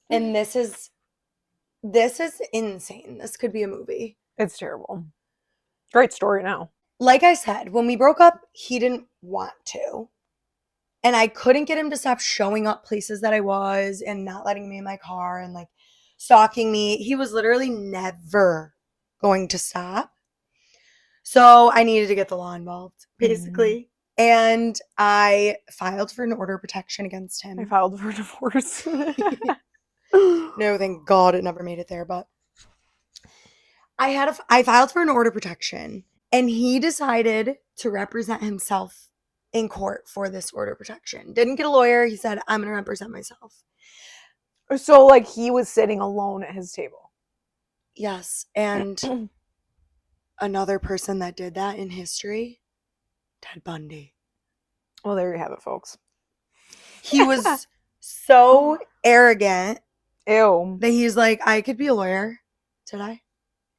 And this is insane. This could be a movie. It's terrible. Great story now. Like I said, when we broke up, he didn't want to. And I couldn't get him to stop showing up places that I was and not letting me in my car and like stalking me. He was literally never going to stop. So I needed to get the law involved, basically. And I filed for an order of protection against him. I filed for divorce. No, thank God it never made it there. But I filed for an order of protection, and he decided to represent himself in court for this order of protection. Didn't get a lawyer. He said, I'm going to represent myself. So, like, he was sitting alone at his table. Yes. And another person that did that in history, Ted Bundy. Well, there you have it, folks. He was so arrogant Ew. that he's like, I could be a lawyer. Did I?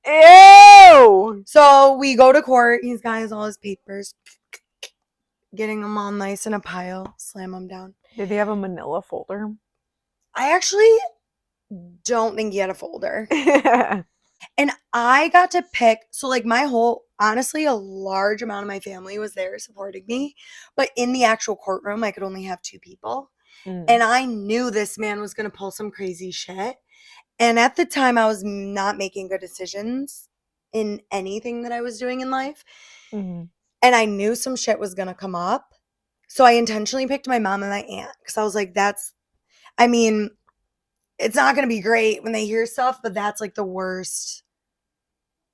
Ew! So we go to court. He's got all his papers, getting them all nice in a pile, slam them down. Did he have a manila folder? I actually don't think he had a folder. And I got to pick, so like honestly, a large amount of my family was there supporting me. But in the actual courtroom, I could only have 2 people. And I knew this man was going to pull some crazy shit. And at the time, I was not making good decisions in anything that I was doing in life. Mhm. And I knew some shit was going to come up. So I intentionally picked my mom and my aunt because I was like, I mean, it's not going to be great when they hear stuff, but that's like the worst.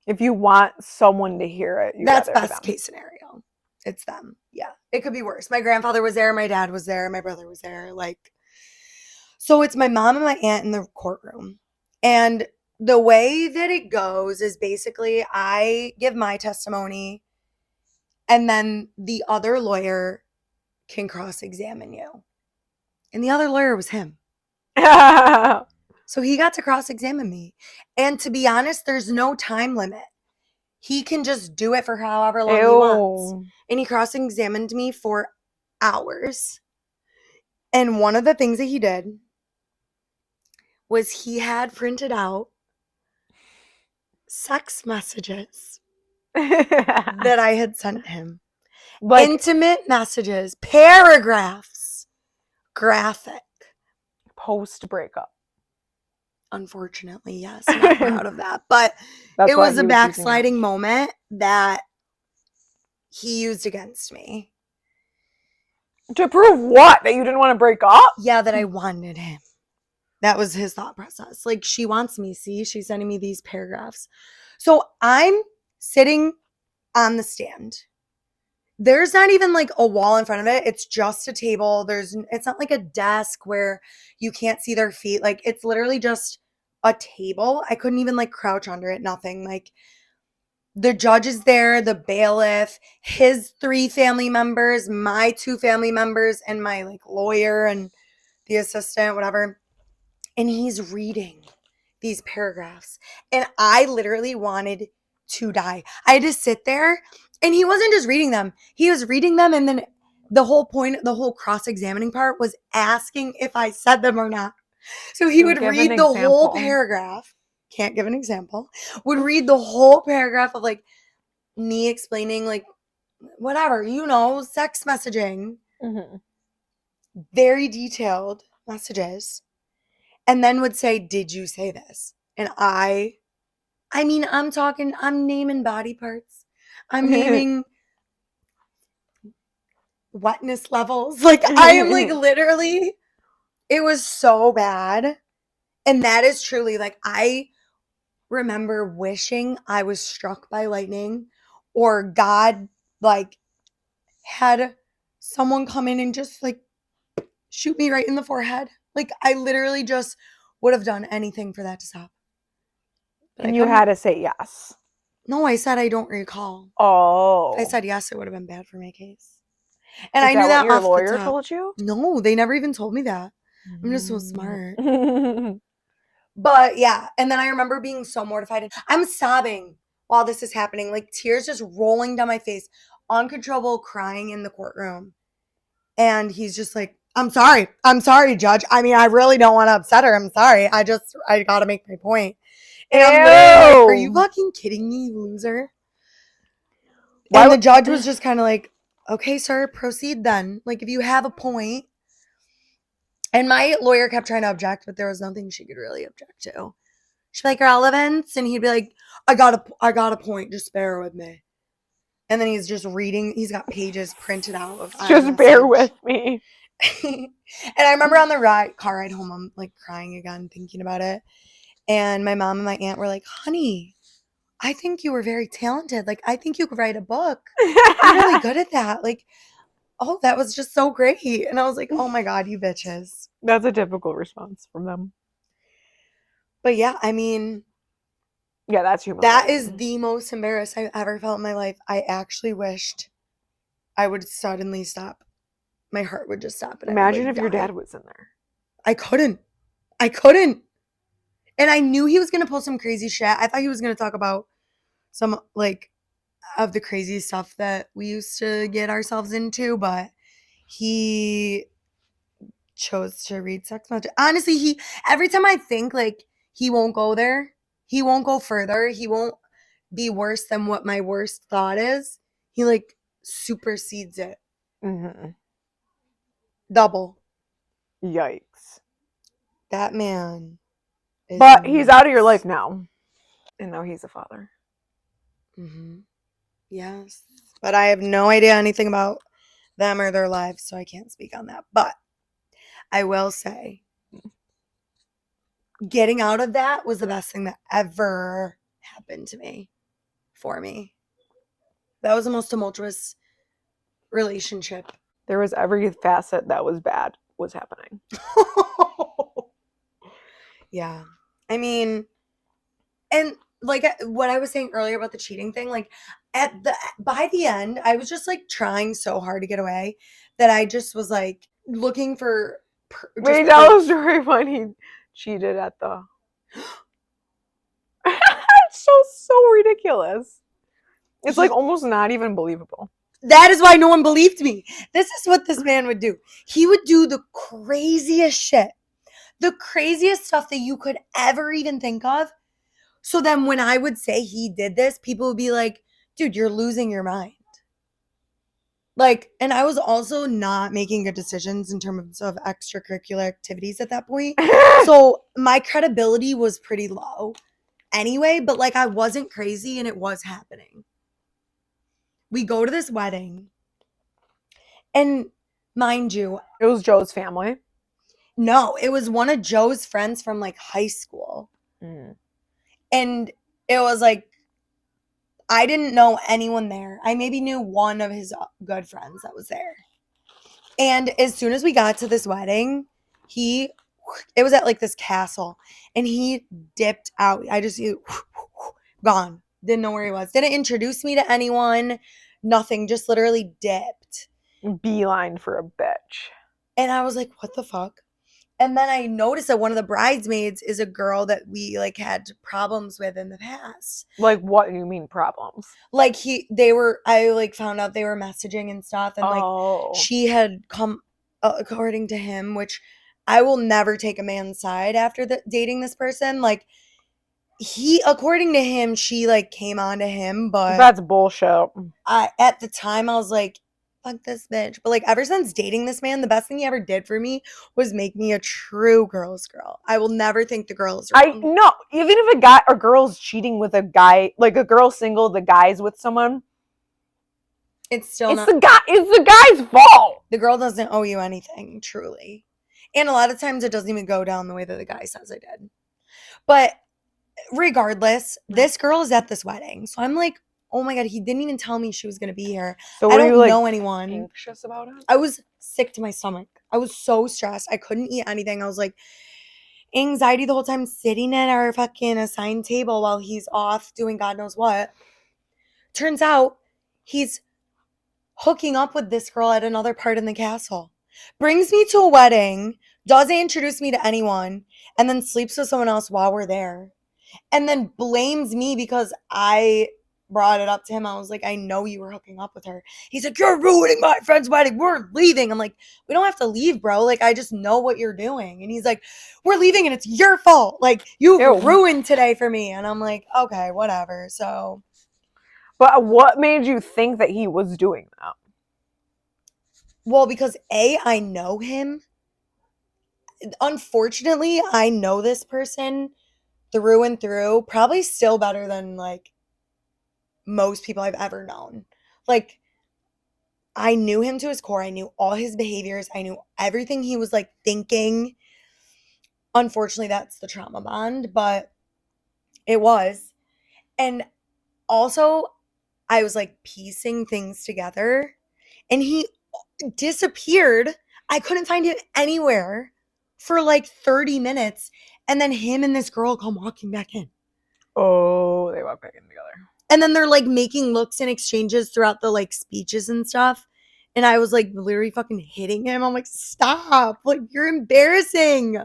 If you want someone to hear it, That's rather best them. case scenario. It's them. Yeah. It could be worse. My grandfather was there. My dad was there. My brother was there. Like, so it's my mom and my aunt in the courtroom. And the way that it goes is basically I give my testimony and then the other lawyer can cross-examine you. And the other lawyer was him. So he got to cross-examine me. And to be honest, there's no time limit. He can just do it for however long he wants. Ew. And he cross-examined me for hours. And one of the things that he did was he had printed out sex messages that I had sent him. Like Intimate messages, paragraphs, graphic. post breakup. Unfortunately, yes, not proud of that. But That's it why was a he using it. backsliding moment that he used against me. To prove what? That you didn't want to break up? Yeah, that I wanted him. That was his thought process. Like, she wants me, see? She's sending me these paragraphs. So I'm sitting on the stand. There's not even like a wall in front of it. It's just a table. It's not like a desk where you can't see their feet. Like, it's literally just a table. I couldn't even like crouch under it, nothing. Like, the judge is there, the bailiff, his 3 family members, my 2 family members, and my like lawyer and the assistant, whatever. And he's reading these paragraphs. And I literally wanted to die. I had to sit there, and he wasn't just reading them. He was reading them, and then the whole cross-examining part was asking if I said them or not. So he would Give an read the whole example. paragraph. Can't give an example. Would read the whole paragraph of like me explaining like whatever, sex messaging. Mm-hmm. Very detailed messages. And then would say, "Did you say this?" And I mean, I'm naming body parts. I'm naming wetness levels. Like, I am like literally, it was so bad. And that is truly like, I remember wishing I was struck by lightning or God like had someone come in and just like shoot me right in the forehead. Like, I literally just would have done anything for that to stop. But And you had to say yes. No, I said I don't recall. Oh. I said yes, it would have been bad for my case. And Is I knew that what your off the lawyer top. told you? No, they never even told me that. I'm just so smart. But yeah, and then I remember being so mortified. I'm sobbing while this is happening, like tears just rolling down my face, uncontrollable crying in the courtroom. And he's just like, I'm sorry, Judge. I mean, I really don't want to upset her. I'm sorry. I gotta make my point. And I'm literally like, are you fucking kidding me, you loser? And the judge was just kind of like, okay, sir, proceed then. Like, if you have a point. And my lawyer kept trying to object, but there was nothing she could really object to. She'd be like, relevance? And he'd be like, I got a point. Just bear with me. And then he's just reading. He's got pages printed out of just bear with me. And I remember on the car ride home, I'm like crying again, thinking about it. And my mom and my aunt were like, honey, I think you were very talented. Like, I think you could write a book. You're really good at that. Like, oh, that was just so great. And I was like, oh my God, you bitches. That's a typical response from them. But yeah, I mean, yeah, that's humiliating. That is the most embarrassed I've ever felt in my life. I actually wished I would suddenly stop. My heart would just stop. And imagine I would if your die. dad was in there. I couldn't. And I knew he was going to pull some crazy shit. I thought he was going to talk about some, like, of the crazy stuff that we used to get ourselves into. But he chose to read sex messages. Honestly, every time I think like he won't go there, he won't go further, he won't be worse than what my worst thought is, he like supersedes it. Mm-hmm. Double. Yikes. That man is But he's out of your nuts. life now. And now he's a father. Mm-hmm. Yes. But I have no idea anything about them or their lives, so I can't speak on that. But I will say, getting out of that was the best thing that ever happened to me, for me. That was the most tumultuous relationship. There was every facet that was bad was happening. Yeah. I mean, and like what I was saying earlier about the cheating thing, like by the end, I was just like trying so hard to get away that I just was like looking for Wait, tell a story when he cheated at the. It's so ridiculous. It's like almost not even believable. That is why no one believed me. This is what this man would do. He would do the craziest shit. The craziest stuff that you could ever even think of. So then when I would say he did this, people would be like, dude, you're losing your mind. Like, and I was also not making good decisions in terms of extracurricular activities at that point. So my credibility was pretty low anyway, but like I wasn't crazy and it was happening. We go to this wedding, and mind you, It was Joe's family. no, it was one of Joe's friends from like high school. Mm. And it was like, I didn't know anyone there. I maybe knew one of his good friends that was there. And as soon as we got to this wedding, it was at like this castle, and he dipped out. I just gone. Didn't know where he was. Didn't introduce me to anyone. Nothing. Just literally dipped. Beeline for a bitch. And I was like, what the fuck? And then I noticed that one of the bridesmaids is a girl that we like had problems with in the past. Like, what do you mean problems? Like I like found out they were messaging and stuff, and like she had come, according to him, which I will never take a man's side after dating this person. Like according to him, she like came on to him, but that's bullshit. At the time I was like, fuck this bitch. But like ever since dating this man, the best thing he ever did for me was make me a true girl's girl. I will never think the girl is wrong. No, even if a girl's cheating with a guy, like a girl single, the guy's with someone, it's the guy's fault. The girl doesn't owe you anything, truly. And a lot of times it doesn't even go down the way that the guy says it did. But regardless, this girl is at this wedding. So I'm like, oh my God, he didn't even tell me she was going to be here. So I don't know anyone. Anxious about it? I was sick to my stomach. I was so stressed. I couldn't eat anything. I was like, anxiety the whole time, sitting at our fucking assigned table while he's off doing God knows what. Turns out he's hooking up with this girl at another part in the castle. Brings me to a wedding, doesn't introduce me to anyone, and then sleeps with someone else while we're there. And then blames me because I brought it up to him. I was like, I know you were hooking up with her. He's like, you're ruining my friend's wedding. We're leaving. I'm like, we don't have to leave, bro. Like, I just know what you're doing. And he's like, we're leaving and it's your fault. Like, you ruined today for me. And I'm like, okay, whatever. So. But what made you think that he was doing that? Well, because I know him. Unfortunately, I know this person through and through, probably still better than like most people I've ever known. Like, I knew him to his core. I knew all his behaviors. I knew everything he was like thinking. Unfortunately, that's the trauma bond, but it was. And also, I was like piecing things together, and he disappeared. I couldn't find him anywhere for like 30 minutes. And then him and this girl come walking back in. Oh, they walk back in together. And then they're like making looks and exchanges throughout the like speeches and stuff. And I was like literally fucking hitting him. I'm like, stop. Like, you're embarrassing.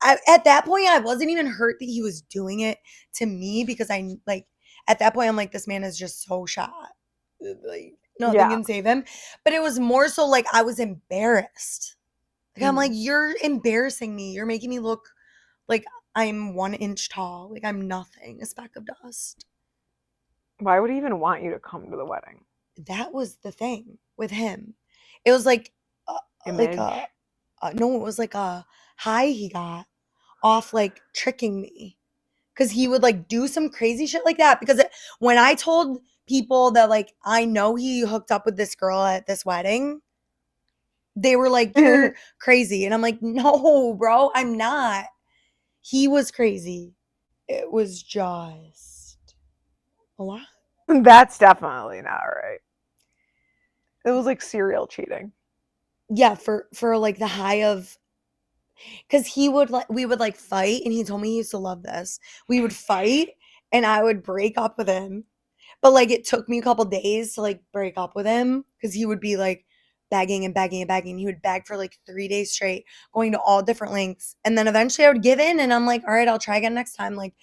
At that point, I wasn't even hurt that he was doing it to me, because I like, at that point, I'm like, this man is just so shot. Like, nothing can save him. But it was more so like I was embarrassed. Like, I'm like, you're embarrassing me. You're making me look like I'm 1 inch tall. Like, I'm nothing, a speck of dust. Why would he even want you to come to the wedding? That was the thing with him. It was like Image. no, it was like a high he got off like tricking me. Because he would like do some crazy shit like that. Because when I told people that like I know he hooked up with this girl at this wedding, they were like, you're crazy. And I'm like, no, bro, I'm not. He was crazy. It was just a lot. That's definitely not right. It was like serial cheating. Yeah, for like the high of, because he would like, we would like fight, and he told me he used to love this. We would fight and I would break up with him. But like it took me a couple days to like break up with him because he would be like begging and begging and begging. He would beg for like 3 days straight, going to all different lengths. And then eventually I would give in and I'm like, all right, I'll try again next time. Like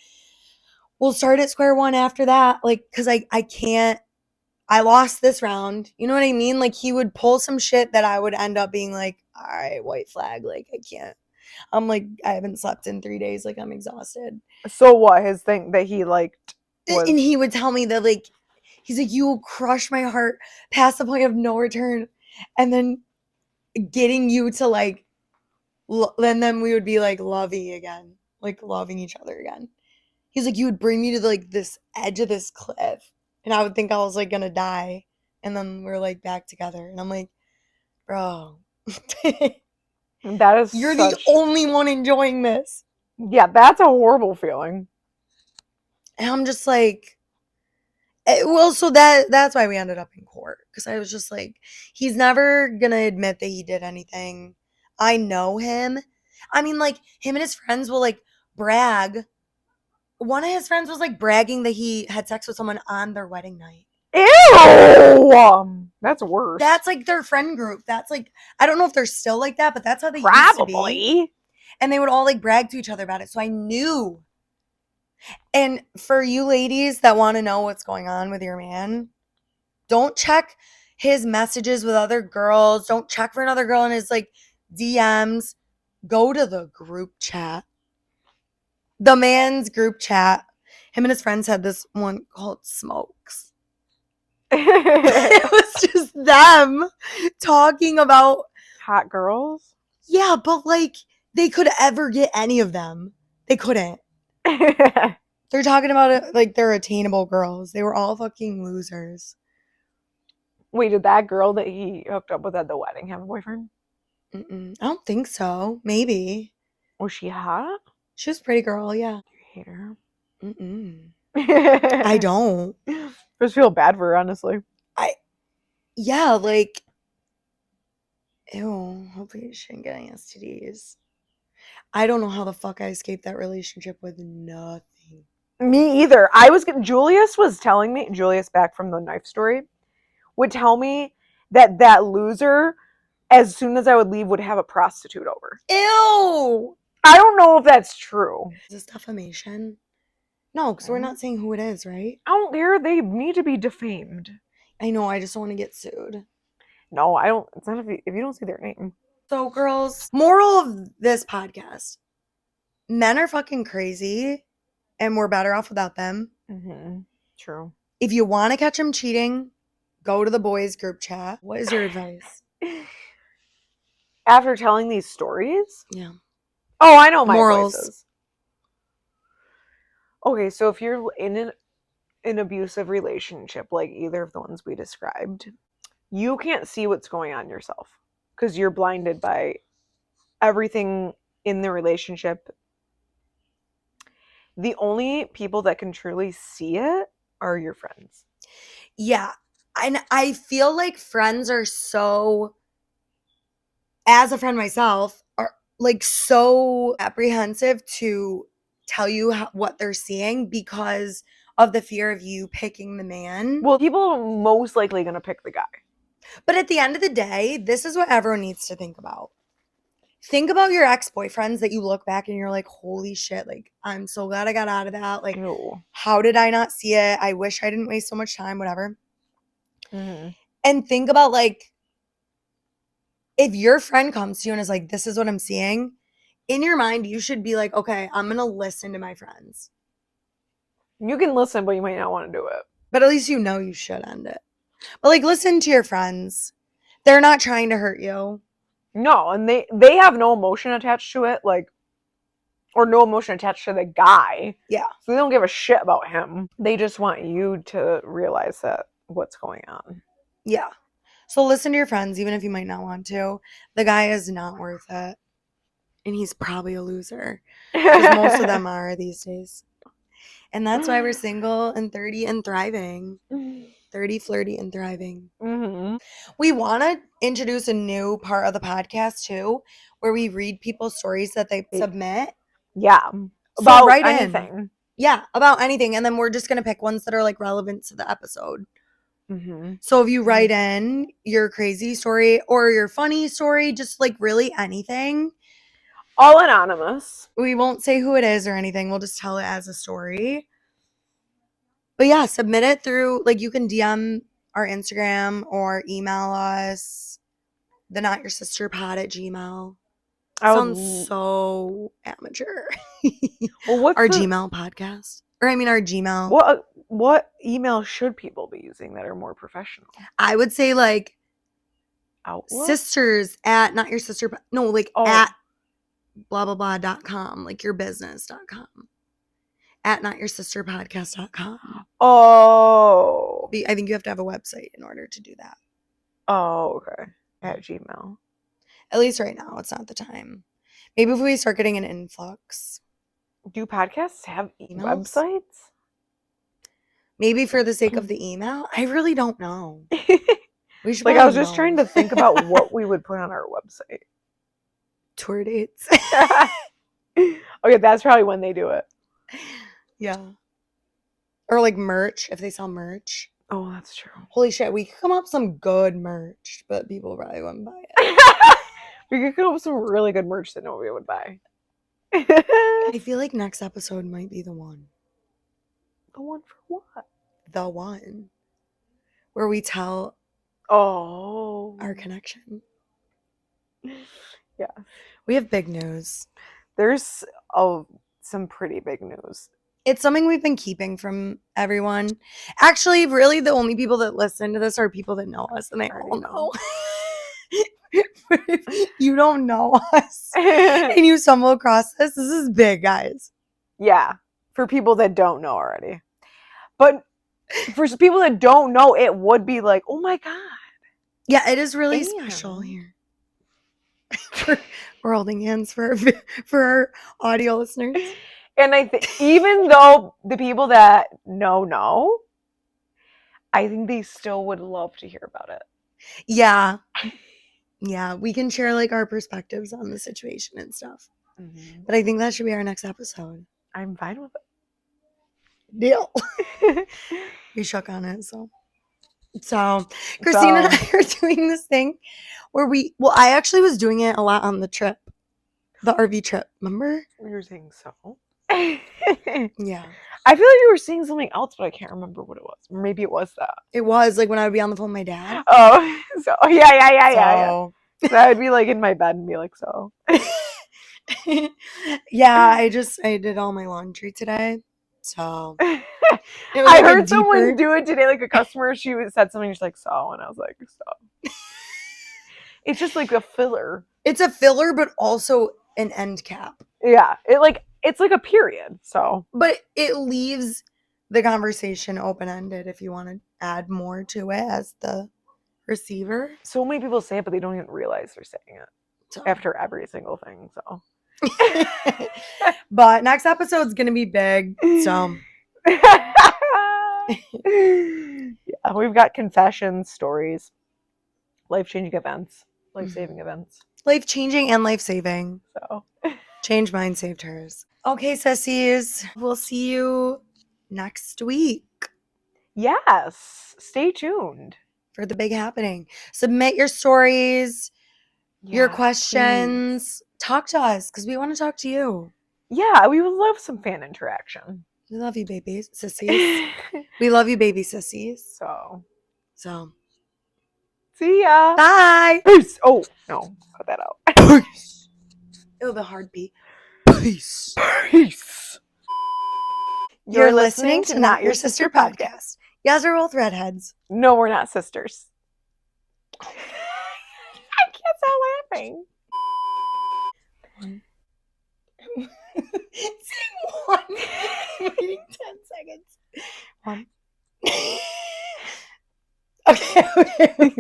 we'll start at square one after that. Like, cause I can't, I lost this round. You know what I mean? Like he would pull some shit that I would end up being like, all right, white flag. Like I can't. I'm like, I haven't slept in 3 days. Like I'm exhausted. So what? His thing that he liked was. And he would tell me that like, he's like, you will crush my heart past the point of no return. And then getting you to like, and then we would be like lovey again, like loving each other again. He's like, you would bring me to like this edge of this cliff. And I would think I was like gonna die. And then we're like back together. And I'm like, bro, That is you're the only one enjoying this. Yeah, that's a horrible feeling. And I'm just like, well, so that's why we ended up in court. Because I was just like, he's never gonna admit that he did anything. I know him. I mean, like, him and his friends will like brag. One of his friends was like bragging that he had sex with someone on their wedding night. Ew! That's worse. That's like their friend group. That's like, I don't know if they're still like that, but that's how they used to be. Probably. And they would all like brag to each other about it. So I knew. And for you ladies that want to know what's going on with your man, don't check his messages with other girls. Don't check for another girl in his like DMs. Go to the group chat. The man's group chat. Him and his friends had this one called Smokes. It was just them talking about hot girls. Yeah, but like they could ever get any of them. They couldn't. They're talking about it like they're attainable girls. They were all fucking losers. Wait, did that girl that he hooked up with at the wedding have a boyfriend? I don't think so. Maybe. Was she hot? She was a pretty girl, yeah. Do you hate her? I don't. I just feel bad for her, honestly. Yeah, like, ew, hopefully she didn't get any STDs. I don't know how the fuck I escaped that relationship with nothing. Me either. Julius was telling me, Julius back from the knife story, would tell me that loser, as soon as I would leave, would have a prostitute over. Ew! I don't know if that's true. Is this defamation? No, because we're not saying who it is, right? I don't care. They need to be defamed. I know, I just don't want to get sued. No, I don't. It's not if you don't say their name. So, girls, moral of this podcast: men are fucking crazy, and we're better off without them. Mm-hmm. True. If you want to catch them cheating, go to the boys' group chat. What is your advice? After telling these stories? Yeah. Oh, I know my morals. advices. Okay, so if you're in an abusive relationship, like either of the ones we described, you can't see what's going on yourself because you're blinded by everything in the relationship. The only people that can truly see it are your friends. Yeah. And I feel like friends are so, as a friend myself, are like so apprehensive to tell you what they're seeing because of the fear of you picking the man. Well, people are most likely going to pick the guy. But at the end of the day, this is what everyone needs to think about. Think about your ex-boyfriends that you look back and you're like, holy shit, like, I'm so glad I got out of that. Like, Ew. how did I not see it? I wish I didn't waste so much time, whatever. Mm-hmm. And think about, like, if your friend comes to you and is like, this is what I'm seeing, in your mind, you should be like, okay, I'm going to listen to my friends. You can listen, but you might not want to do it. But at least you know you should end it. But like, listen to your friends. They're not trying to hurt you. No, and they have no emotion attached to it, like, or no emotion attached to the guy. Yeah. So they don't give a shit about him. They just want you to realize that what's going on. Yeah. So listen to your friends, even if you might not want to. The guy is not worth it. And he's probably a loser. Because most of them are these days. And that's why we're single and 30 and thriving. 30, flirty, and thriving. Mm-hmm. We want to introduce a new part of the podcast, too, where we read people's stories that they submit. Yeah. So About write anything. in. Yeah, about anything. And then we're just going to pick ones that are like relevant to the episode. Mm-hmm. So if you write in your crazy story or your funny story, just like really anything. All anonymous. We won't say who it is or anything. We'll just tell it as a story. But yeah, submit it through, like, you can DM our Instagram or email us, the notyoursisters@gmail.com. Sounds so amateur. Well, what's our the, Gmail podcast. Or I mean our Gmail. what email should people be using that are more professional? I would say like Outlook? sisters at not your sister. No, like at blah blah blah.com, like your business.com. At notyoursisters.podcast.com. Oh. I think you have to have a website in order to do that. Oh, okay. At Gmail. At least right now, it's not the time. Maybe if we start getting an influx. Do podcasts have Emails? websites? Maybe for the sake of the email? I really don't know. We should Like, I was probably just trying to think about what we would put on our website. tour dates. Okay, that's probably when they do it. Yeah. Or like merch, if they sell merch. Oh, that's true. Holy shit, we could come up with some good merch, but people probably wouldn't buy it. We could come up with some really good merch that nobody would buy. I feel like next episode might be the one. The one for what? The one. Where we tell our connection. Yeah. We have big news. There's some pretty big news. It's something we've been keeping from everyone. Actually, really, the only people that listen to this are people that know us, and they all know. But if you don't know us and you stumble across this is big, guys. Yeah, for people that don't know already. But for people that don't know, it would be like, oh my God. Yeah, it is really special here. We're holding hands for our audio listeners. And I think even though the people that know, I think they still would love to hear about it. Yeah. Yeah, we can share like our perspectives on the situation and stuff. Mm-hmm. But I think that should be our next episode. I'm fine with it. Deal. We shook on it, so Christine and I are doing this thing where I actually was doing it a lot on the trip. The RV trip, remember? You were saying so. Yeah. I feel like you were saying something else, but I can't remember what it was. Maybe it was that. It was like when I would be on the phone with my dad. Oh, so yeah. So I would be like in my bed and be like, so. Yeah, I did all my laundry today. So I heard someone do it today, like a customer. She said something, she's like, so, and I was like, so. It's just like a filler. It's a filler, but also an end cap. Yeah, it's like a period. So, but it leaves the conversation open-ended if you want to add more to it as the receiver. So many people say it, but they don't even realize they're saying it after every single thing. So, but next episode's gonna be big. So, yeah, we've got confessions, stories, life-changing events, life-saving events. Life-changing and life-saving. So, changed mine, saved hers. Okay, sissies. We'll see you next week. Yes. Stay tuned for the big happening. Submit your stories, your questions. Please. Talk to us because we want to talk to you. Yeah, we would love some fan interaction. We love you, baby sissies. We love you, baby sissies. So. See See ya. Bye. Peace. Oh, no. Cut that out. Peace. It was a hard beat. Peace. Peace. You're listening to Not Your Sister podcast. Yes, we're both redheads. No, we're not sisters. I can't stop laughing. Say one. Waiting 10 seconds. One. Okay.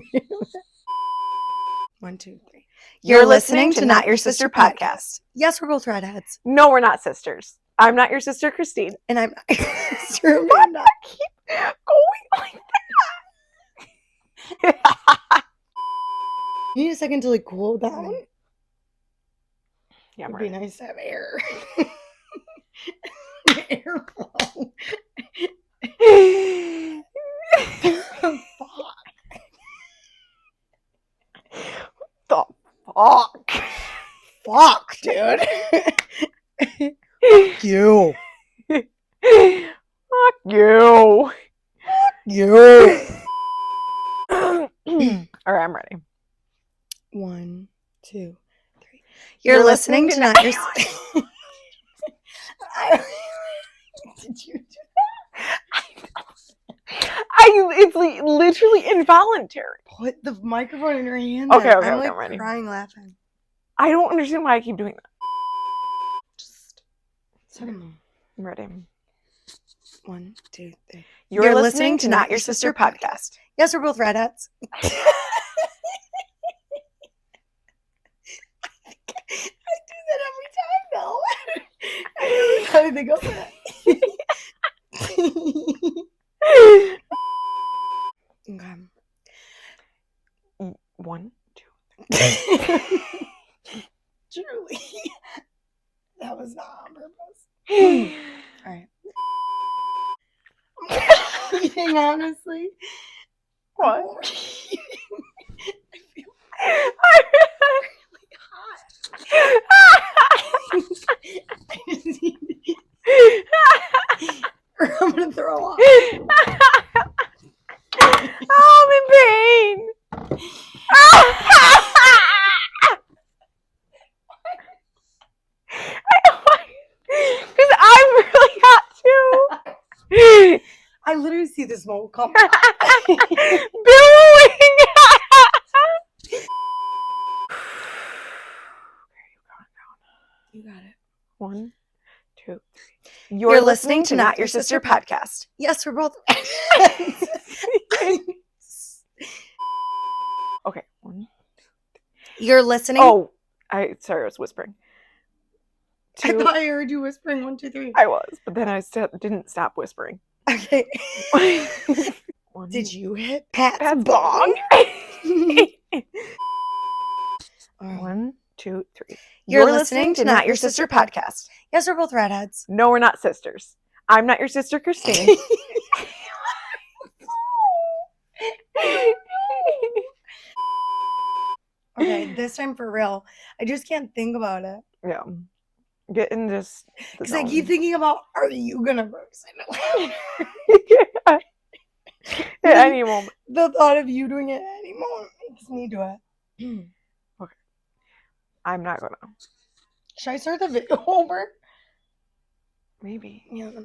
1, 2, 3. You're listening to Not Your Sister podcast. Yes, we're both redheads. No, we're not sisters. I'm not your sister, Christine. And I'm not your sister, Amanda. Keep going like that. You need a second to like cool down. Yeah, I'm It'd be ready. nice to have air. Airflow. The fuck? Fuck, dude. You. Fuck you. You. All right, I'm ready. 1, 2, 3. You're listening to Not Your Sister. Did you do It's like literally involuntary. put the microphone in your hand? Okay, then? okay, I'm okay, like I'm ready. crying laughing. I don't understand why I keep doing that. Just 7. I'm ready. 1, 2, 3. You're listening to Not Your Sister podcast. Yes, we're both redheads. I do that every time though. I really try to think of that. Okay. 1, 2. Truly. That was not on purpose. Alright. I'm eating, honestly. What? I feel really hot. I just need or I'm gonna throw up. Oh, I'm in pain. Because I'm really hot too. I literally see the smoke coming. Billowing. You got it. 1, 2, 3. You're listening to Not Your Sister podcast. Yes, we're both. Okay. 1. You're listening. Oh, sorry, I was whispering. I 2. thought I heard you whispering 1, 2, 3. I was, but then I didn't stop whispering. Okay. 1. Did you hit Pat's Pat's bong? bong? Alright. 1, 2, 3. You're listening to Not Your Sister podcast. Yes, we're both redheads. No, we're not sisters. I'm not your sister, Christine. Okay, this time for real. I just can't think about it. Yeah. Get in just the Because I zone. keep thinking about, are you gonna burst? Yeah. At any moment. The thought of you doing it at any moment makes me do it. I'm not gonna. Should I start the video over? Maybe. Yeah.